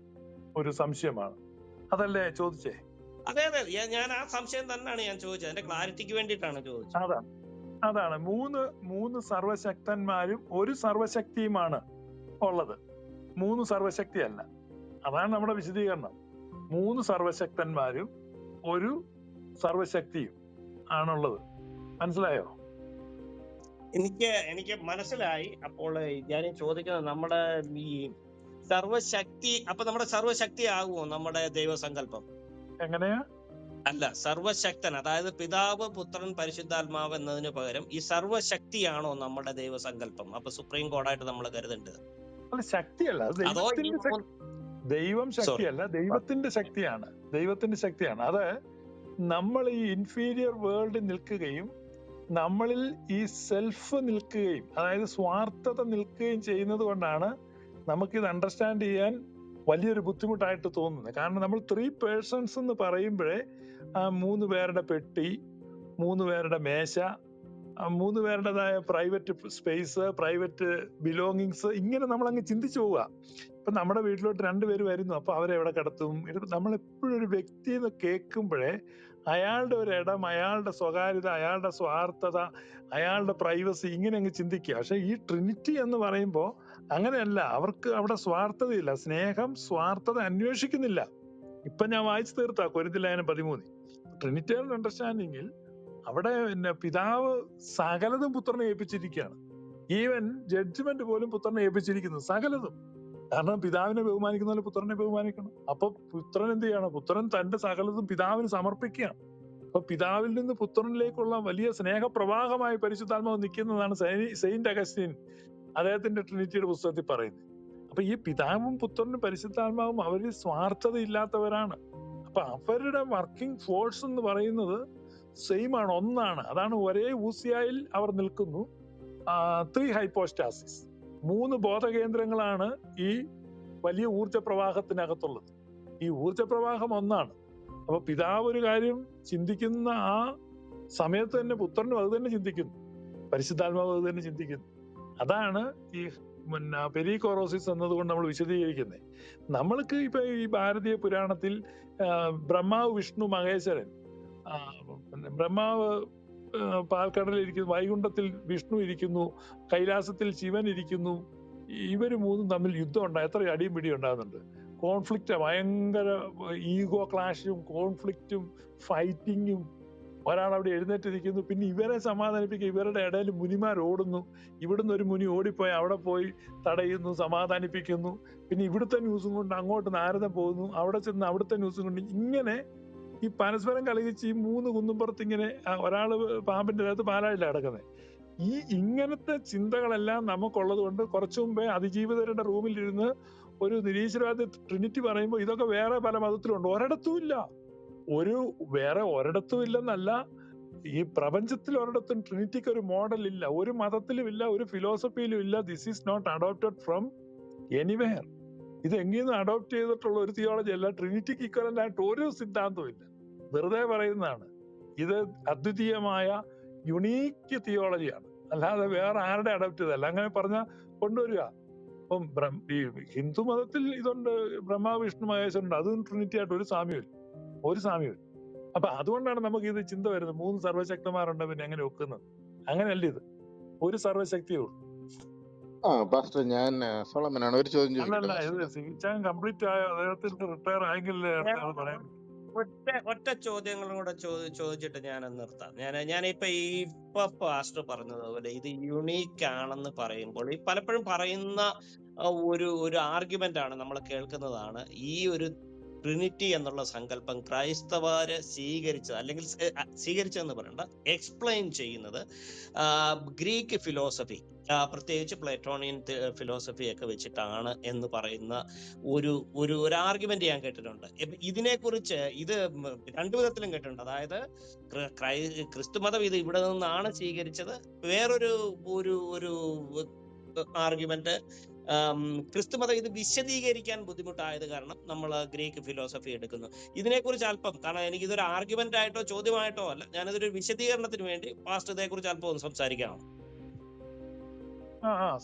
ഒരു സംശയമാണ്, അതല്ലേ ചോദിച്ചേ? അതെ, ഞാൻ ആ സംശയം തന്നെയാണ് ഞാൻ ചോദിച്ചത്. അതിന്റെ ക്ലാരിറ്റിക്ക് വേണ്ടിയിട്ടാണ് ചോദിച്ചത്. അതാണ് 3 സർവശക്തന്മാരും ഒരു സർവശക്തിയുമാണ് ഉള്ളത്, 3 സർവശക്തിയല്ല. അതാണ് നമ്മുടെ വിശദീകരണം. 3 സർവശക്തന്മാരും ഒരു സർവശക്തിയും ആണുള്ളത്. മനസ്സിലായോ? എനിക്ക് മനസ്സിലായി. അപ്പോൾ ഞാൻ ചോദിക്കുന്നത്, നമ്മുടെ ഈ സർവശക്തി, അപ്പൊ നമ്മുടെ സർവശക്തി ആകുമോ നമ്മുടെ ദൈവസങ്കല്പം? എങ്ങനെയാ? അല്ല, സർവശക്തൻ, അതായത് പിതാവ്, പുത്രൻ, പരിശുദ്ധാത്മാവ് എന്നതിന് പകരം ഈ സർവശക്തിയാണോ നമ്മുടെ ദൈവസങ്കല്പം? അപ്പൊ സുപ്രീം കോർട്ടായിട്ട് നമ്മൾ കരുതേണ്ടത്? അത് ശക്തിയല്ല, അത് അതോ ഈ ദൈവം സോറി ശക്തിയല്ല, ദൈവത്തിന്റെ ശക്തിയാണ്. ദൈവത്തിന്റെ ശക്തിയാണ് അത്. നമ്മൾ ഈ ഇൻഫീരിയർ വേൾഡിൽ നിൽക്കുകയും നമ്മളിൽ ഈ സെൽഫ് നിൽക്കുകയും, അതായത് സ്വാർത്ഥത നിൽക്കുകയും ചെയ്യുന്നത് കൊണ്ടാണ് നമുക്കിത് അണ്ടർസ്റ്റാൻഡ് ചെയ്യാൻ വലിയൊരു ബുദ്ധിമുട്ടായിട്ട് തോന്നുന്നത്. കാരണം നമ്മൾ 3 പേഴ്സൺസ് എന്ന് പറയുമ്പോഴേ 3 പേരുടെ പെട്ടി, 3 പേരുടെ മേശ, 3 പേരുടേതായ പ്രൈവറ്റ് സ്പേസ്, പ്രൈവറ്റ് ബിലോങ്ങിങ്സ്, ഇങ്ങനെ നമ്മൾ അങ്ങ് ചിന്തിച്ചു പോവുക. ഇപ്പൊ നമ്മുടെ വീട്ടിലോട്ട് 2 പേര് വരുന്നു, അപ്പൊ അവരെ എവിടെ കിടത്തും? നമ്മൾ എപ്പോഴും ഒരു വ്യക്തി എന്ന് കേൾക്കുമ്പോഴേ അയാളുടെ ഒരു ഇടം, അയാളുടെ സ്വകാര്യത, അയാളുടെ സ്വാർത്ഥത, അയാളുടെ പ്രൈവസി, ഇങ്ങനെ അങ്ങ് ചിന്തിക്കുക. പക്ഷെ ഈ ട്രിനിറ്റി എന്ന് പറയുമ്പോൾ അങ്ങനെയല്ല. അവർക്ക് അവിടെ സ്വാർത്ഥതയില്ല. സ്നേഹം സ്വാർത്ഥത അന്വേഷിക്കുന്നില്ല. ഇപ്പൊ ഞാൻ വായിച്ചു തീർത്താ കൊരിന്ത്യർ ലേഖനം 13. ട്രിനിറ്റേറിയൻ അണ്ടർസ്റ്റാൻഡിങ്ങിൽ അവിടെ പിതാവ് സകലതും പുത്രനെ ഏൽപ്പിച്ചിരിക്കുകയാണ്. ഈവൻ ജഡ്ജ്മെന്റ് പോലും പുത്രനെ ഏൽപ്പിച്ചിരിക്കുന്നു, സകലതും. കാരണം പിതാവിനെ ബഹുമാനിക്കുന്ന പോലെ പുത്രനെ ബഹുമാനിക്കണം. അപ്പൊ പുത്രൻ എന്ത് ചെയ്യണം? പുത്രൻ തന്റെ സകലതും പിതാവിന് സമർപ്പിക്കുകയാണ്. അപ്പൊ പിതാവിൽ നിന്ന് പുത്രനിലേക്കുള്ള വലിയ സ്നേഹപ്രവാഹമായി പരിശുദ്ധാത്മാവ് നിൽക്കുന്നതാണ് സെയിന്റ് അഗസ്റ്റിൻ അദ്ദേഹത്തിന്റെ ട്രിനിറ്റിയുടെ പുസ്തകത്തിൽ പറയുന്നത്. അപ്പൊ ഈ പിതാവും പുത്രനും പരിശുദ്ധാത്മാവും അവര് സ്വാർത്ഥത ഇല്ലാത്തവരാണ്. അപ്പൊ അവരുടെ വർക്കിംഗ് ഫോഴ്സ് എന്ന് പറയുന്നത് സെയിം ആണ്, ഒന്നാണ്. അതാണ് ഒരേ ഊസിയായിൽ അവർ നിൽക്കുന്നു. 3 ഹൈപ്പോസ്റ്റാസിസ്, 3 ബോധകേന്ദ്രങ്ങളാണ് ഈ വലിയ ഊർജ പ്രവാഹത്തിനകത്തുള്ളത്. ഈ ഊർജ പ്രവാഹം ഒന്നാണ്. അപ്പൊ പിതാവ് ഒരു കാര്യം ചിന്തിക്കുന്ന ആ സമയത്ത് തന്നെ പുത്രനും അത് തന്നെ ചിന്തിക്കുന്നു, പരിശുദ്ധാത്മാവ് അത് തന്നെ ചിന്തിക്കുന്നു. അതാണ് ഈ പെരിക്കോറോസിസ് എന്നതുകൊണ്ട് നമ്മൾ വിശദീകരിക്കുന്നത്. നമ്മൾക്ക് ഇപ്പൊ ഈ ഭാരതീയ പുരാണത്തിൽ ബ്രഹ്മാവ്, വിഷ്ണു, മഹേശ്വരൻ, ബ്രഹ്മാവ് പാൽക്കടലിൽ ഇരിക്കുന്നു, വൈകുണ്ഠത്തിൽ വിഷ്ണു ഇരിക്കുന്നു, കൈലാസത്തിൽ ശിവൻ ഇരിക്കുന്നു. ഇവര് 3 തമ്മിൽ യുദ്ധം ഉണ്ടായി, എത്ര അടിയും പിടിയും ഉണ്ടാകുന്നുണ്ട്. കോൺഫ്ലിക്റ്റ്, ഭയങ്കര ഈഗോ ക്ലാഷും കോൺഫ്ലിക്റ്റും ഫൈറ്റിങ്ങും. ഒരാൾ അവിടെ എഴുന്നേറ്റിരിക്കുന്നു, പിന്നെ ഇവരെ സമാധാനിപ്പിക്കുക ഇവരുടെ ഇടയിൽ മുനിമാർ ഓടുന്നു. ഇവിടുന്ന് ഒരു മുനി ഓടിപ്പോയി അവിടെ പോയി തടയുന്നു, സമാധാനിപ്പിക്കുന്നു. പിന്നെ ഇവിടുത്തെ ന്യൂസും കൊണ്ട് അങ്ങോട്ട് നാരദൻ പോകുന്നു, അവിടെ ചെന്ന് അവിടുത്തെ ന്യൂസും കൊണ്ട് ഇങ്ങനെ ഈ പരസ്പരം കളിച്ച് ഈ 3 കുന്നുംപുറത്ത് ഇങ്ങനെ ഒരാള് പാമ്പിന്റെ അകത്ത് പാലായില്ല കിടക്കുന്നത്. ഈ ഇങ്ങനത്തെ ചിന്തകളെല്ലാം നമുക്കുള്ളത് കൊണ്ട് കുറച്ചു മുമ്പേ അതിജീവിതരുടെ റൂമിലിരുന്ന് ഒരു നിരീശ്വരവാദി ട്രിനിറ്റി പറയുമ്പോൾ ഇതൊക്കെ വേറെ പല മതത്തിലുണ്ട്. ഒരിടത്തും ഇല്ല. വേറെ ഒരിടത്തും ഇല്ലെന്നല്ല, ഈ പ്രപഞ്ചത്തിൽ ഒരിടത്തും ട്രിനിറ്റിക്ക് ഒരു മോഡൽ ഇല്ല, ഒരു മതത്തിലും ഇല്ല, ഒരു ഫിലോസഫിയിലും ഇല്ല. This is not adopted from anywhere. ഇത് എങ്ങനെയും അഡോപ്റ്റ് ചെയ്തിട്ടുള്ള ഒരു തിയോളജി അല്ല. ട്രിനിറ്റിക്ക് ഇക്വലന്റ് ആയിട്ട് ഒരു സിദ്ധാന്തവും ഇല്ല, വെറുതെ പറയുന്നതാണ്. ഇത് അദ്വിതീയമായ യുണീക്ക് തിയോളജിയാണ്, അല്ലാതെ വേറെ ആരുടെ അഡോപ്റ്റ് ചെയ്തല്ല. അങ്ങനെ പറഞ്ഞാൽ കൊണ്ടുവരിക. അപ്പം ഈ ഹിന്ദു മതത്തിൽ ഇതുണ്ട്, ബ്രഹ്മാ, വിഷ്ണു, മഹേശ്വരുണ്ട്. അതും ട്രിനിറ്റി ആയിട്ട് ഒരു സാമ്യമില്ല. അപ്പൊ അതുകൊണ്ടാണ് നമുക്ക് ഇത് ചിന്ത വരുന്നത്, 3 സർവശക്തന്മാരുണ്ട്, പിന്നെ എങ്ങനെ ഒക്കുന്നത്? അങ്ങനെയല്ല, ഇത് ഒരു സർവശക്തിയേ ഉള്ളൂ. പാസ്റ്റർ, ഞാൻ സോളമനാണ്. ഒരു ചോദ്യം ചോദിക്കട്ടെ അല്ലല്ല, ഇത് പാസ്റ്റർ? സിവിച്ചാൻ കംപ്ലീറ്റ് ആയ അദ്ദേഹത്തിന് റിട്ടയർ ആയെങ്കിൽ പറയാൻ. ഒറ്റ ചോദ്യങ്ങളും കൂടെ ചോദിച്ചിട്ട് ഞാൻ നിർത്താം. ഇപ്പൊ പാസ്റ്റർ പറഞ്ഞതുപോലെ ഇത് യുണീക്ക് ആണെന്ന് പറയുമ്പോൾ ഈ പലപ്പോഴും പറയുന്ന ഒരു ആർഗ്യുമെന്റ് ആണ് നമ്മൾ കേൾക്കുന്നതാണ്, ഈ ഒരു ട്രിനിറ്റി എന്നുള്ള സങ്കല്പം ക്രൈസ്തവര് സ്വീകരിച്ചത്, അല്ലെങ്കിൽ സ്വീകരിച്ചതെന്ന് പറയണ്ട, എക്സ്പ്ലെയിൻ ചെയ്യുന്നത് ഗ്രീക്ക് ഫിലോസഫി, പ്രത്യേകിച്ച് പ്ലേറ്റോണിയൻ ഫിലോസഫി ഒക്കെ വെച്ചിട്ടാണ് എന്ന് പറയുന്ന ഒരു ആർഗ്യുമെന്റ് ഞാൻ കേട്ടിട്ടുണ്ട്. ഇതിനെക്കുറിച്ച് ഇത് 2 വിധത്തിലും കേട്ടിട്ടുണ്ട്. അതായത് ക്രിസ്തുമതം ഇത് ഇവിടെ നിന്നാണ് സ്വീകരിച്ചത്. വേറൊരു ഒരു ആർഗ്യുമെന്റ്, ക്രിസ്തുമതം ഇത് വിശദീകരിക്കാൻ ബുദ്ധിമുട്ടായത് കാരണം നമ്മൾ ഗ്രീക്ക് ഫിലോസഫി എടുക്കുന്നു. ഇതിനെക്കുറിച്ച് അല്പം, കാരണം എനിക്ക് ഇതൊരു ആർഗ്യുമെന്റ് ആയിട്ടോ ചോദ്യമായിട്ടോ അല്ല, ഞാനിതൊരു വിശദീകരണത്തിന് വേണ്ടി പാസ്റ്റർ ഇതേക്കുറിച്ച് അല്പം ഒന്ന് സംസാരിക്കാം.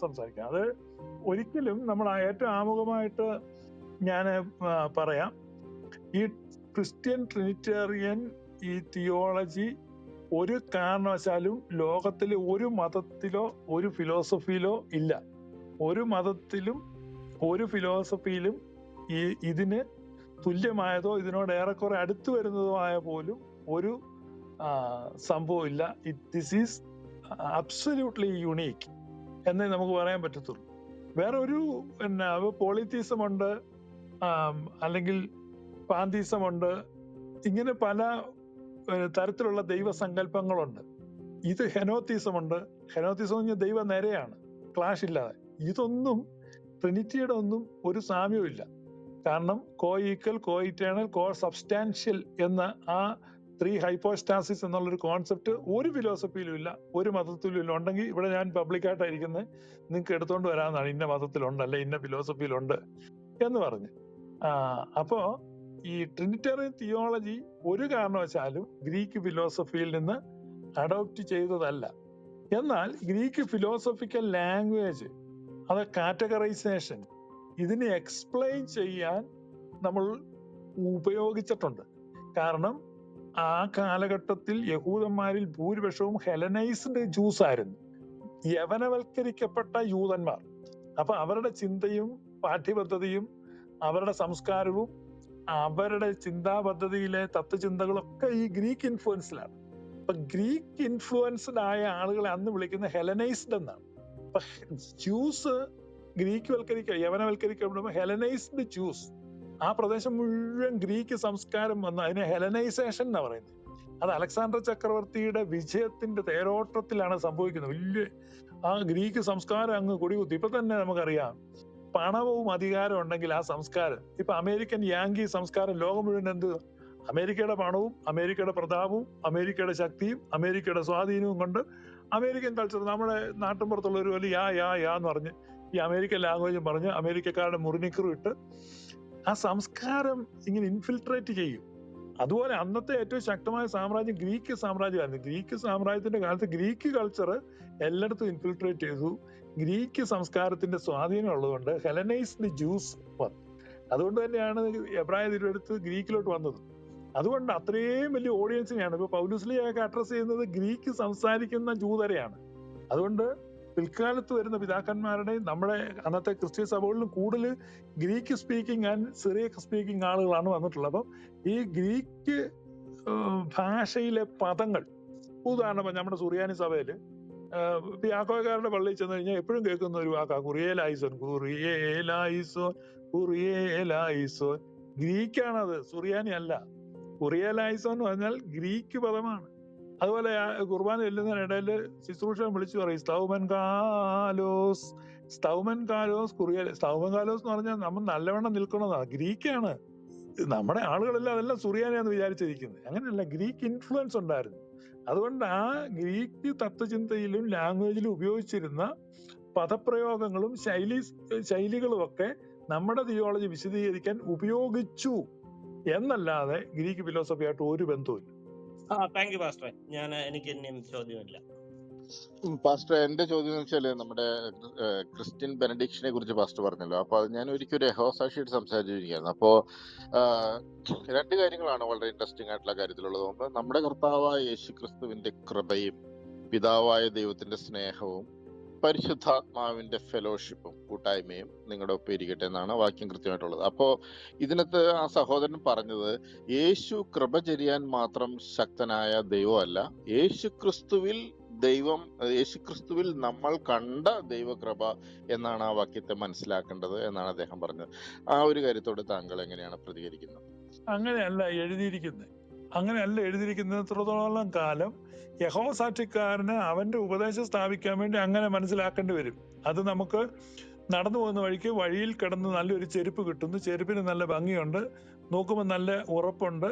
സംസാരിക്കാം. അത് ഒരിക്കലും നമ്മൾ ഏറ്റവും ആമുഖമായിട്ട് ഞാൻ പറയാം, ഈ ക്രിസ്ത്യൻ ട്രിനിറ്റേറിയൻ ഈ തിയോളജി ഒരു കാരണവശാലും ലോകത്തിലെ ഒരു മതത്തിലോ ഒരു ഫിലോസഫിയിലോ ഇല്ല. ഒരു മതത്തിലും ഒരു ഫിലോസഫിയിലും ഇതിന് തുല്യമായതോ ഇതിനോട് ഏറെക്കുറെ അടുത്തു വരുന്നതോ ആയ പോലും ഒരു സംഭവം ഇല്ല. ദിസ് ഈസ് അബ്സല്യൂട്ട്ലി യുണീക്ക് എന്നേ നമുക്ക് പറയാൻ പറ്റത്തുള്ളൂ. വേറെ ഒരു പോളിത്തീസം ഉണ്ട്, അല്ലെങ്കിൽ പാന്തീസം ഉണ്ട്. ഇങ്ങനെ പല തരത്തിലുള്ള ദൈവസങ്കല്പങ്ങളുണ്ട്. ഇത് ഹെനോത്തീസം ഉണ്ട്. ഹെനോത്തീസം എന്ന് പറഞ്ഞാൽ ദൈവ നിരയാണ്, ക്ലാഷ് ഇല്ലാതെ. ഇതൊന്നും ട്രിനിറ്റിയുടെ ഒന്നും ഒരു സാമ്യവും ഇല്ല. കാരണം കോ ഈക്വൽ, കോ ഇറ്റേണൽ, കോ സബ്സ്റ്റാൻഷ്യൽ എന്ന ആ 3 ഹൈപ്പോസ്റ്റാസിസ് എന്നുള്ളൊരു കോൺസെപ്റ്റ് ഒരു ഫിലോസഫിയിലും ഇല്ല, ഒരു മതത്തിലും ഇല്ല. ഉണ്ടെങ്കിൽ ഇവിടെ ഞാൻ പബ്ലിക്കായിട്ടായിരിക്കുന്നത്, നിങ്ങൾക്ക് എടുത്തോണ്ട് വരാമെന്നാണ്. ഇന്ന മതത്തിലുണ്ട്, അല്ലെ ഇന്ന ഫിലോസഫിയിലുണ്ട് എന്ന് പറഞ്ഞ്. അപ്പോ ഈ ട്രിനിറ്ററിയൻ തിയോളജി ഒരു കാരണവശാലും ഗ്രീക്ക് ഫിലോസഫിയിൽ നിന്ന് അഡോപ്റ്റ് ചെയ്തതല്ല. എന്നാൽ ഗ്രീക്ക് ഫിലോസഫിക്കൽ ലാംഗ്വേജ്, അത് കാറ്റഗറൈസേഷൻ, ഇതിനെ എക്സ്പ്ലെയിൻ ചെയ്യാൻ നമ്മൾ ഉപയോഗിച്ചിട്ടുണ്ട്. കാരണം ആ കാലഘട്ടത്തിൽ യഹൂദന്മാരിൽ ഭൂരിപക്ഷവും ഹെലനൈസ്ഡ് ജൂസ് ആയിരുന്നു, യവനവൽക്കരിക്കപ്പെട്ട യൂതന്മാർ. അപ്പൊ അവരുടെ ചിന്തയും പാഠ്യപദ്ധതിയും അവരുടെ സംസ്കാരവും അവരുടെ ചിന്താ പദ്ധതിയിലെ തത്വചിന്തകളൊക്കെ ഈ ഗ്രീക്ക് ഇൻഫ്ലുവൻസിലാണ്. അപ്പൊ ഗ്രീക്ക് ഇൻഫ്ലുവൻസ്ഡ് ആയ ആളുകളെ അന്ന് വിളിക്കുന്ന ഹെലനൈസ്ഡ് എന്നാണ്. അപ്പൊ ജ്യൂസ് ഗ്രീക്ക് യവനവൽക്കരിക്കപ്പെടുമ്പോൾ ഹെലനൈസ്ഡ് ജ്യൂസ്, ആ പ്രദേശം മുഴുവൻ ഗ്രീക്ക് സംസ്കാരം വന്ന് അതിനെ ഹെലനൈസേഷൻ എന്നാ പറയുന്നത്. അത് അലക്സാണ്ടർ ചക്രവർത്തിയുടെ വിജയത്തിന്റെ തേരോട്ടത്തിലാണ് സംഭവിക്കുന്നത്. വലിയ ആ ഗ്രീക്ക് സംസ്കാരം അങ്ങ് കൊടികുത്തി. ഇപ്പൊ തന്നെ നമുക്കറിയാം, പണവും അധികാരവും ഉണ്ടെങ്കിൽ ആ സംസ്കാരം, ഇപ്പൊ അമേരിക്കൻ യാങ്കി സംസ്കാരം ലോകം മുഴുവൻ എന്ത്, അമേരിക്കയുടെ പണവും അമേരിക്കയുടെ പ്രതാപവും അമേരിക്കയുടെ ശക്തിയും അമേരിക്കയുടെ സ്വാധീനവും കൊണ്ട് അമേരിക്കൻ കൾച്ചർ, നമ്മുടെ നാട്ടിൻപുറത്തുള്ളവർ പോലെ യാ എന്ന് പറഞ്ഞ് ഈ അമേരിക്കൻ ലാംഗ്വേജും പറഞ്ഞ് അമേരിക്കക്കാരുടെ മുറിനിക്കറും ഇട്ട് ആ സംസ്കാരം ഇങ്ങനെ ഇൻഫിൽട്രേറ്റ് ചെയ്യും. അതുപോലെ അന്നത്തെ ഏറ്റവും ശക്തമായ സാമ്രാജ്യം ഗ്രീക്ക് സാമ്രാജ്യമായിരുന്നു. ഗ്രീക്ക് സാമ്രാജ്യത്തിന്റെ കാലത്ത് ഗ്രീക്ക് കൾച്ചർ എല്ലായിടത്തും ഇൻഫിൽട്രേറ്റ് ചെയ്തു. ഗ്രീക്ക് സംസ്കാരത്തിന്റെ സ്വാധീനം ഉള്ളതുകൊണ്ട് ഹെലനൈസ്ഡ് ജ്യൂസ് വന്നു. അതുകൊണ്ട് തന്നെയാണ് എബ്രായ തിരുവെടുത്ത് ഗ്രീക്കിലോട്ട് വന്നത്. അതുകൊണ്ട് അത്രയും വലിയ ഓഡിയൻസിനെയാണ് ഇപ്പൊ പൗലുസ്ലിയൊക്കെ അഡ്രസ് ചെയ്യുന്നത് ഗ്രീക്ക് സംസാരിക്കുന്ന ജൂതരെയാണ്. അതുകൊണ്ട് പിൽക്കാലത്ത് വരുന്ന പിതാക്കന്മാരുടെ നമ്മുടെ അന്നത്തെ ക്രിസ്ത്യൻ സഭകളിലും കൂടുതൽ Greek speaking and Syriac speaking ആളുകളാണ് വന്നിട്ടുള്ളത്. അപ്പം ഈ ഗ്രീക്ക് ഭാഷയിലെ പദങ്ങൾ, ഉദാഹരണം നമ്മുടെ സുറിയാനി സഭയില് യാക്കോബക്കാരുടെ പള്ളിയിൽ ചെന്ന് കഴിഞ്ഞാൽ എപ്പോഴും കേൾക്കുന്ന ഒരു വാക്കാ കുറിയേലായിസോൻ, കുറിയേലായിസോൻ. ഗ്രീക്കാണത്, സുറിയാനി അല്ല. കുറിയേലായിസോൻ എന്ന് പറഞ്ഞാൽ ഗ്രീക്ക് പദമാണ്. അതുപോലെ കുർബാന ചെല്ലുന്നതിനിടയിൽ ശുശ്രൂഷ വിളിച്ചു പറയും സ്തൗമൻ കാലോസ് സ്തൗമൻ കാലോസ് എന്ന് പറഞ്ഞാൽ നമ്മൾ നല്ലവണ്ണം നിൽക്കണമെന്നാ. ഗ്രീക്കാണ്. നമ്മുടെ ആളുകളെല്ലാം അതെല്ലാം സുറിയാനിയാന്ന് വിചാരിച്ചിരിക്കുന്നത്. അങ്ങനെയല്ല, ഗ്രീക്ക് ഇൻഫ്ലുവൻസ് ഉണ്ടായിരുന്നു. അതുകൊണ്ട് ആ ഗ്രീക്ക് തത്വചിന്തയിലും ലാംഗ്വേജിലും ഉപയോഗിച്ചിരുന്ന പദപ്രയോഗങ്ങളും ശൈലികളും ഒക്കെ നമ്മുടെ തിയോളജി വിശദീകരിക്കാൻ ഉപയോഗിച്ചു എന്നല്ലാതെ ഗ്രീക്ക് ഫിലോസഫിയായിട്ട് ഒരു ബന്ധവുമില്ല. Thank you pastor. എനിക്ക് ഇനിയും ചോദ്യമില്ല. പാസ്റ്റർ, എന്റെ ചോദ്യം എന്ന് വെച്ചാല് നമ്മുടെ ക്രിസ്ത്യൻ ബെനഡിക്ഷനെ കുറിച്ച് പാസ്റ്റർ പറഞ്ഞല്ലോ. അപ്പൊ അത് ഞാൻ ഒരിക്കലും ഒരു യഹോസാക്ഷിയായിട്ട് സംസാരിച്ചിരിക്കുകയായിരുന്നു. അപ്പോ 2 കാര്യങ്ങളാണ് വളരെ ഇൻട്രസ്റ്റിംഗ് ആയിട്ടുള്ള കാര്യത്തിലുള്ളത്. ഒന്ന്, നമ്മുടെ കർത്താവായ യേശുക്രിസ്തുവിന്റെ കൃപയും പിതാവായ ദൈവത്തിന്റെ സ്നേഹവും പരിശുദ്ധാത്മാവിന്റെ ഫെലോഷിപ്പും കൂട്ടായ്മയും നിങ്ങളുടെ ഒപ്പം ഇരിക്കട്ടെ എന്നാണ് വാക്യം കൃത്യമായിട്ടുള്ളത്. അപ്പോ ഇതിനകത്ത് ആ സഹോദരൻ പറഞ്ഞത് യേശു കൃപ ചൊരിയാൻ മാത്രം ശക്തനായ ദൈവമല്ല, യേശുക്രിസ്തുവിൽ നമ്മൾ കണ്ട ദൈവകൃപ എന്നാണ് ആ വാക്യത്തെ മനസ്സിലാക്കേണ്ടത് എന്നാണ് അദ്ദേഹം പറഞ്ഞത്. ആ ഒരു കാര്യത്തോട് താങ്കൾ എങ്ങനെയാണ് പ്രതികരിക്കുന്നത്? അങ്ങനെയല്ല എഴുതിയിരിക്കുന്നിടത്തോളം കാലം യഹോസാക്ഷിക്കാരന് അവന്റെ ഉപദേശം സ്ഥാപിക്കാൻ വേണ്ടി അങ്ങനെ മനസ്സിലാക്കേണ്ടി വരും. അത് നമുക്ക് നടന്നു പോകുന്ന വഴിയിൽ കിടന്ന് നല്ലൊരു ചെരുപ്പ് കിട്ടുന്നു, ചെരുപ്പിന് നല്ല ഭംഗിയുണ്ട്, നോക്കുമ്പോൾ നല്ല ഉറപ്പുണ്ട്,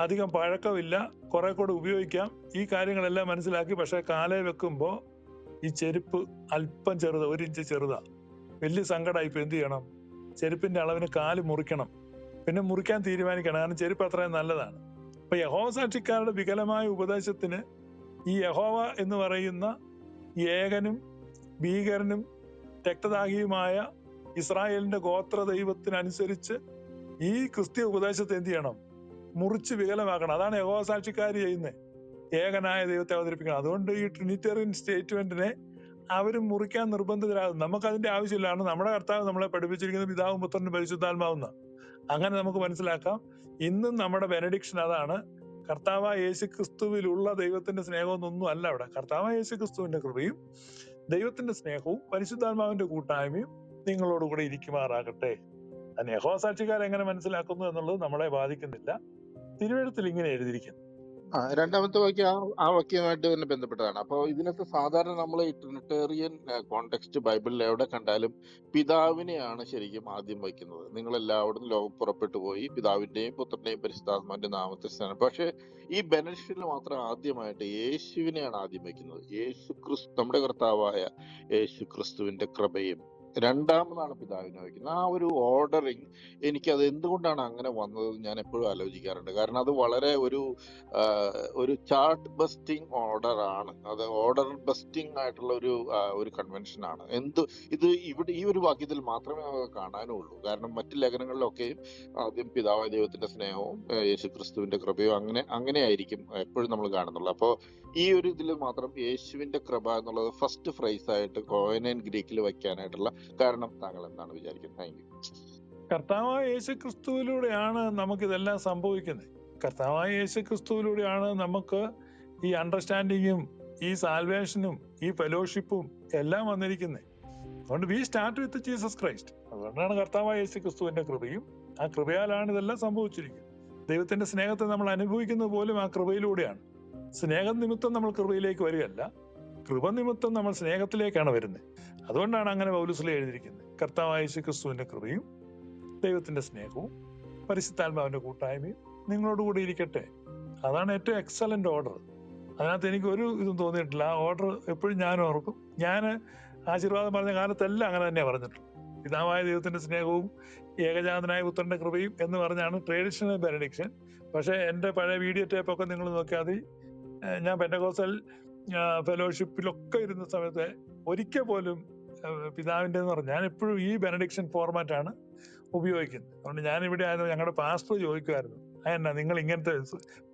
അധികം പഴക്കമില്ല, കുറെ കൂടെ ഉപയോഗിക്കാം, ഈ കാര്യങ്ങളെല്ലാം മനസ്സിലാക്കി. പക്ഷെ കാലേ വെക്കുമ്പോൾ ഈ ചെരുപ്പ് അല്പം ചെറുതാ, 1 ഇഞ്ച് ചെറുതാ. വലിയ സങ്കടമായി. ഇപ്പൊ എന്ത് ചെയ്യണം? ചെരുപ്പിന്റെ അളവിന് കാല് മുറിക്കണം, പിന്നെ മുറിക്കാൻ തീരുമാനിക്കണം, കാരണം ചെരുപ്പ് അത്രയും നല്ലതാണ്. അപ്പൊ യഹോസാക്ഷിക്കാരുടെ വികലമായ ഉപദേശത്തിന് ഈ യഹോവ എന്ന് പറയുന്ന ഏകനും ഭീകരനും രക്തദാഹിയുമായ ഇസ്രായേലിന്റെ ഗോത്ര ദൈവത്തിനനുസരിച്ച് ഈ ക്രിസ്ത്യ ഉപദേശത്തെ എന്ത് ചെയ്യണം? മുറിച്ച് വികലമാക്കണം. അതാണ് യഹോസാക്ഷിക്കാർ ചെയ്യുന്നത്, ഏകനായ ദൈവത്തെ അവതരിപ്പിക്കണം. അതുകൊണ്ട് ഈ ട്രിനിറ്ററിയൻ സ്റ്റേറ്റ്മെന്റിനെ അവരും മുറിക്കാൻ നിർബന്ധിതരാകും. നമുക്ക് അതിന്റെ ആവശ്യമില്ലാണ്. നമ്മുടെ കർത്താവ് നമ്മളെ പഠിപ്പിച്ചിരിക്കുന്നത് പിതാവും പുത്രനും പരിശുദ്ധാത്മാവുന്ന. അങ്ങനെ നമുക്ക് മനസ്സിലാക്കാം. ഇന്നും നമ്മുടെ ബെനഡിക്ഷൻ അതാണ്. കർത്താവായ യേശുക്രിസ്തുവിലുള്ള ദൈവത്തിന്റെ സ്നേഹമൊന്നും അല്ല അവിടെ. കർത്താവായ യേശുക്രിസ്തുവിന്റെ കൃപയും ദൈവത്തിന്റെ സ്നേഹവും പരിശുദ്ധാത്മാവിന്റെ കൂട്ടായ്മയും നിങ്ങളോടുകൂടെ ഇരിക്കുമാറാകട്ടെ. അതിന് യഹോവ സാക്ഷിക്കാർ എങ്ങനെ മനസ്സിലാക്കുന്നു എന്നുള്ളത് നമ്മളെ ബാധിക്കുന്നില്ല. തിരുവെഴുത്തിൽ ഇങ്ങനെ എഴുതിയിരിക്കുന്നു. രണ്ടാമത്തെ വാക്യം ആ വാക്യമായിട്ട് തന്നെ ബന്ധപ്പെട്ടതാണ്. അപ്പോൾ ഇതിനകത്ത് സാധാരണ നമ്മൾ ഈ ട്രിനിറ്റേറിയൻ കോണ്ടെക്സ്റ്റ് ബൈബിളിൽ എവിടെ കണ്ടാലും പിതാവിനെയാണ് ശരിക്കും ആദ്യം വയ്ക്കുന്നത്. നിങ്ങളെല്ലാവരും ലോകം പുറപ്പെട്ടു പോയി പിതാവിന്റെയും പുത്രന്റെയും പരിശുദ്ധാത്മാവിന്റെ നാമത്തിൽ സ്നാനം. പക്ഷെ ഈ ബെനഡിക്ഷനിൽ മാത്രം ആദ്യമായിട്ട് യേശുവിനെയാണ് ആദ്യം വയ്ക്കുന്നത്. യേശു ക്രിസ്തു, നമ്മുടെ കർത്താവായ യേശു ക്രിസ്തുവിന്റെ കൃപയും. രണ്ടാമതാണ് പിതാവിനെ വയ്ക്കുന്നത്. ആ ഒരു ഓർഡറിങ് എനിക്കത് എന്തുകൊണ്ടാണ് അങ്ങനെ വന്നത് ഞാൻ എപ്പോഴും ആലോചിക്കാറുണ്ട്. കാരണം അത് വളരെ ഒരു ചാർട്ട് ബസ്റ്റിംഗ് ഓർഡർ ആണ്. അത് ഓർഡർ ബസ്റ്റിംഗ് ആയിട്ടുള്ള ഒരു കൺവെൻഷൻ ആണ്. ഇത് ഇവിടെ ഈ ഒരു വാക്യത്തിൽ മാത്രമേ നമുക്ക് കാണാനുള്ളൂ. കാരണം മറ്റു ലേഖനങ്ങളിലൊക്കെയും ആദ്യം പിതാവായ ദൈവത്തിന്റെ സ്നേഹവും യേശു ക്രിസ്തുവിന്റെ കൃപയും അങ്ങനെയായിരിക്കും എപ്പോഴും നമ്മൾ കാണുന്നുള്ളൂ. അപ്പോൾ ഈ ഒരു ഇതിൽ മാത്രം യേശുവിന്റെ കൃപ എന്നുള്ളത് ഫസ്റ്റ് ഫ്രൈസ് ആയിട്ട് കോയനൻ ഗ്രീക്കിൽ വയ്ക്കാനായിട്ടുള്ള കാരണം താങ്കൾ എന്താണ് വിചാരിക്കുന്നത്? Thank you. കർത്താവായ യേശു ക്രിസ്തുവിലൂടെയാണ് നമുക്കിതെല്ലാം സംഭവിക്കുന്നത്. കർത്താവായ യേശു ക്രിസ്തുവിലൂടെയാണ് നമുക്ക് ഈ അണ്ടർസ്റ്റാൻഡിങ്ങും ഈ സാൽവേഷനും ഈ ഫെലോഷിപ്പും എല്ലാം വന്നിരിക്കുന്നത്. അതുകൊണ്ട് we start with Jesus Christ. അതുകൊണ്ടാണ് കർത്താവായ യേശു ക്രിസ്തുവിന്റെ കൃപയും ആ കൃപയാലാണ് ഇതെല്ലാം സംഭവിച്ചിരിക്കുന്നത്. ദൈവത്തിന്റെ സ്നേഹത്തെ നമ്മൾ അനുഭവിക്കുന്നത് പോലും ആ കൃപയിലൂടെയാണ്. സ്നേഹം നിമിത്തം നമ്മൾ കൃപയിലേക്ക് വരികയല്ല, കൃപ നിമിത്തം നമ്മൾ സ്നേഹത്തിലേക്കാണ് വരുന്നത്. അതുകൊണ്ടാണ് അങ്ങനെ പൗലോസിൽ എഴുതിയിരിക്കുന്നത്, കർത്താവായ യേശു ക്രിസ്തുവിന്റെ കൃപയും ദൈവത്തിന്റെ സ്നേഹവും പരിശുദ്ധാത്മാവിന്റെ കൂട്ടായ്മയും നിങ്ങളോടുകൂടി ഇരിക്കട്ടെ. അതാണ് ഏറ്റവും എക്സലന്റ് ഓർഡർ. അതിനകത്ത് എനിക്ക് ഒരു ഇതും തോന്നിയിട്ടില്ല. ആ ഓർഡർ എപ്പോഴും ഞാൻ ഓർക്കും. ഞാൻ ആശീർവാദം പറഞ്ഞ കാലത്തെല്ലാം അങ്ങനെ തന്നെയാണ് പറഞ്ഞിട്ടുള്ളത്. പിതാവായ ദൈവത്തിന്റെ സ്നേഹവും ഏകജാതനായ പുത്രന്റെ കൃപയും എന്ന് പറഞ്ഞാണ് ട്രഡീഷണൽ ബെനഡിക്ഷൻ. പക്ഷെ എൻ്റെ പഴയ വീഡിയോ ടേപ്പൊക്കെ നിങ്ങൾ നോക്കിയാൽ ഞാൻ പെന്തക്കോസ്റ്റൽ ഫെലോഷിപ്പിലൊക്കെ ഇരുന്ന സമയത്ത് ഒരിക്കൽ പോലും പിതാവിൻ്റെ എന്ന് പറഞ്ഞാൽ ഞാൻ എപ്പോഴും ഈ ബെനഡിക്ഷൻ ഫോർമാറ്റാണ് ഉപയോഗിക്കുന്നത്. അതുകൊണ്ട് ഞാനിവിടെ ആയിരുന്നു, ഞങ്ങളുടെ പാസ്റ്റർ ചോദിക്കുമായിരുന്നു, എന്നാ നിങ്ങൾ ഇങ്ങനത്തെ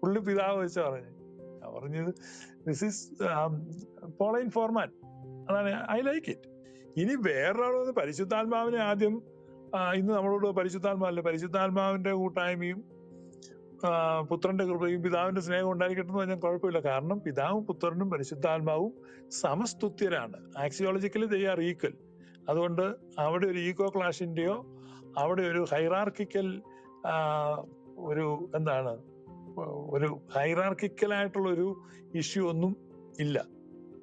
പുള്ളി പിതാവ് വെച്ച് പറഞ്ഞത് ദിസ് ഈസ് ഫോളോയിൻ ഫോർമാറ്റ്. അതാണ് ഐ ലൈക്ക് ഇറ്റ്. ഇനി വേറൊരാൾ പരിശുദ്ധാത്മാവിനെ ആദ്യം ഇന്ന് നമ്മളോട് പരിശുദ്ധാത്മാവിന്റെ കൂട്ടായ്മയും പുത്രന്റെ കൃപയും പിതാവിന്റെ സ്നേഹം ഉണ്ടായിരിക്കട്ടെ എന്ന് പറഞ്ഞാൽ കുഴപ്പമില്ല. കാരണം പിതാവും പുത്രനും പരിശുദ്ധാത്മാവും സമസ്തുത്യരാണ്. ആക്സിയോളജിക്കലി ദേ ആർ ഈക്വൽ. അതുകൊണ്ട് അവിടെ ഒരു ഈഗോ ക്ലാഷിന്റെയോ അവിടെ ഒരു ഹൈറാർക്കിക്കൽ ഒരു ഹൈറാർക്കിക്കലായിട്ടുള്ള ഒരു ഇഷ്യൂ ഒന്നും ഇല്ല.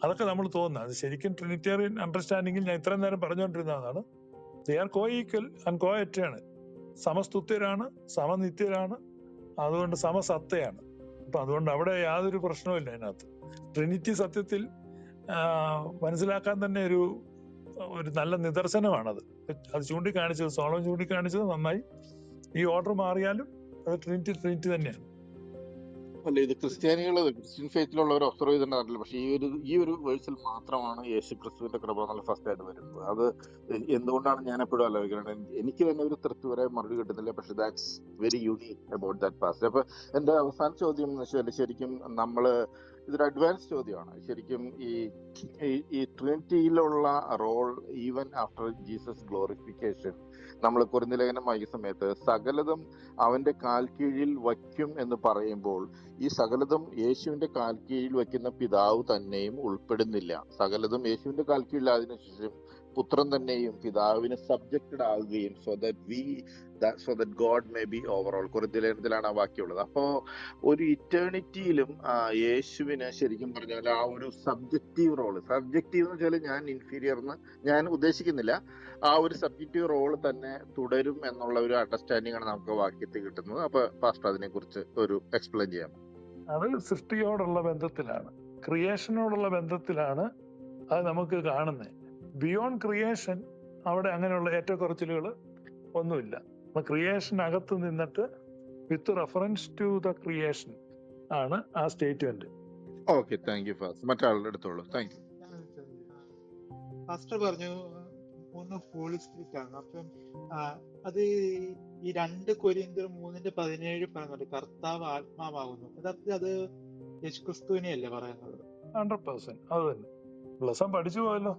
അതൊക്കെ നമ്മൾ തോന്നുന്നത്. അത് ശരിക്കും ട്രിനിറ്റേറിയൻ അണ്ടർസ്റ്റാൻഡിങ്ങിൽ ഞാൻ ഇത്രയും നേരം പറഞ്ഞുകൊണ്ടിരുന്നതാണ്. They are coequal and coeternal. സമസ്തുത്യരാണ്, സമനിത്യരാണ്, അതുകൊണ്ട് സമസത്തയാണ്. അപ്പൊ അതുകൊണ്ട് അവിടെ യാതൊരു പ്രശ്നവുമില്ല അതിനകത്ത്. ട്രിനിറ്റി സത്യത്തിൽ മനസ്സിലാക്കാൻ തന്നെ ഒരു നല്ല നിദർശനമാണത്. അത് ചൂണ്ടിക്കാണിച്ചത്, സോളമൻ ചൂണ്ടിക്കാണിച്ചത് നന്നായി. ഈ ഓർഡർ മാറിയാലും അത് ട്രിനിറ്റി തന്നെയാണ്. അല്ല, ഇത് ക്രിസ്ത്യൻ ഫെയ്ത്തിലുള്ളവർ ഒബ്സർവ് ചെയ്തിട്ടുണ്ടാവില്ല. പക്ഷെ ഈ ഒരു വേഴ്സിൽ മാത്രമാണ് യേശു ക്രിസ്തുവിന്റെ കൃപ എന്നുള്ള ഫസ്റ്റ് ആയിട്ട് വരുന്നത്. അത് എന്തുകൊണ്ടാണ് ഞാൻ എപ്പോഴും ആലോചിക്കുന്നത്. എനിക്ക് തന്നെ ഒരു തൃപ്തി വരെ മറുപടി കിട്ടുന്നില്ല. പക്ഷെ that's very unique about that past. അപ്പൊ എന്റെ അവസാന ചോദ്യം എന്ന് വെച്ചാൽ, ശരിക്കും ഇതൊരു അഡ്വാൻസ് ചോദ്യമാണ്. ശരിക്കും ഈ ട്രിനിറ്റിയിലുള്ള role even after Jesus glorification, നമ്മൾ കൊരിന്ത്യർ ലേഖനം വായിക്കുന്ന സമയത്ത് സകലതും അവന്റെ കാൽ കീഴിൽ വയ്ക്കും എന്ന് പറയുമ്പോൾ ഈ സകലതും യേശുവിന്റെ കാൽ കീഴിൽ വയ്ക്കുന്ന പിതാവ് തന്നെയും ഉൾപ്പെടുന്നില്ല. സകലതും യേശുവിന്റെ കാൽ കീഴിൽ അതിനുശേഷം പുത്രൻ തന്നെയും പിതാവിന് സബ്ജക്റ്റഡ് ആവുകയും so that God may be overall. കൊരിന്ത്യർ ലേഖനത്തിലാണ് ആ വാക്യമുള്ളത്. അപ്പോ ഒരു ഇറ്റേണിറ്റിയിലും യേശുവിന് ശരിക്കും പറഞ്ഞാൽ ആ ഒരു സബ്ജക്റ്റീവ് റോള്, സബ്ജക്റ്റീവ് എന്ന് വെച്ചാൽ ഞാൻ ഇൻഫീരിയർ എന്ന് ഞാൻ ഉദ്ദേശിക്കുന്നില്ല, ആ ഒരു സബ്ജക്റ്റീവ് റോള് തന്നെ തുടരും എന്നുള്ള ഒരു അണ്ടർസ്റ്റാൻഡിംഗ് ആണ് നമുക്ക് വാക്യത്തിൽ കിട്ടുന്നത്. അപ്പൊ പാസ്റ്റർ അതിനെ കുറിച്ച് ഒരു എക്സ്പ്ലെയിൻ ചെയ്യാം. അത് സൃഷ്ടിയോടുള്ള ബന്ധത്തിലാണ്, ക്രിയേഷനോടുള്ള ബന്ധത്തിലാണ് അത് നമുക്ക് കാണുന്നത്. ബിയോണ്ട് ക്രിയേഷൻ അവിടെ അങ്ങനെയുള്ള ഏറ്റക്കുറച്ചിലുകൾ ഒന്നുമില്ല. അപ്പൊ ക്രിയേഷനകത്ത് നിന്നിട്ട് with reference to the creation ആണ് ആ statement. Okay, thank you pastor. മറ്റാളുടെ അടുത്തോളൂ. Thank you. ഫാസ്റ്റർ പറഞ്ഞു ഒന്ന് ഹോളി സ്പിരിറ്റ് ആണ്. അപ്പം അത് ഈ 2 കൊരിന്ത്യർ 3:17 പറയുന്നുണ്ട് കർത്താവ് ആത്മാവാകുന്നു. യഥാർത്ഥത്തിൽ അത് യേശുക്രിസ്തുവിനെ അല്ലേ പറയുന്നത്? 100% അത് തന്നെ. പ്ലസം പഠിച്ചു പോയല്ലോ.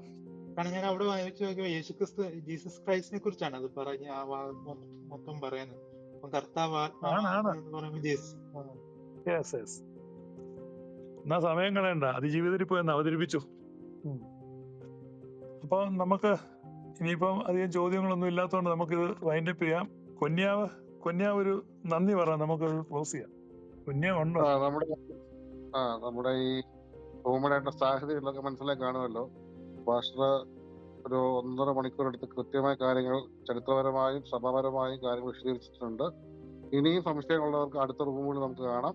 കാരണം ഞാൻ അവിടെ വായിച്ചു നോക്കിയപ്പോൾ യേശുക്രിസ്തു ജീസസ് ക്രൈസ്റ്റിനെ കുറിച്ചാണ് അത് പറഞ്ഞ ആ മൊത്തം പറയുന്നത്. അപ്പം കർത്താവ് ആത്മാവാണെന്ന് പറയുമ്പോൾ എന്നാ സമയം കളയണ്ട, അതിജീവിതത്തിൽ പോയി ഒന്ന് അവതരിപ്പിച്ചു. അപ്പൊ നമുക്ക് ഇനിയിപ്പം അധികം ചോദ്യങ്ങളൊന്നും ഇല്ലാത്തതുകൊണ്ട് നമുക്കിത് വൈൻഡപ്പ് ചെയ്യാം. കൊന്യാവ് ഒരു നന്ദി പറയാം, നമുക്കത് ക്ലോസ് ചെയ്യാം. കൊന്യാവ് ഉണ്ടോ? നമ്മുടെ ഈ കോമഡായിട്ടുള്ള സാഹചര്യങ്ങളൊക്കെ മനസ്സിലാക്കി കാണുമല്ലോ. പാസ്റ്റർ ഒരു 1.5 മണിക്കൂർ എടുത്ത് കൃത്യമായ കാര്യങ്ങൾ ചരിത്രപരമായും സഭാപരമായും കാര്യങ്ങൾ വിശദീകരിച്ചിട്ടുണ്ട്. ഇനിയും സംശയമുള്ളവർക്ക് അടുത്ത റൂമുകളിൽ നമുക്ക് കാണാം.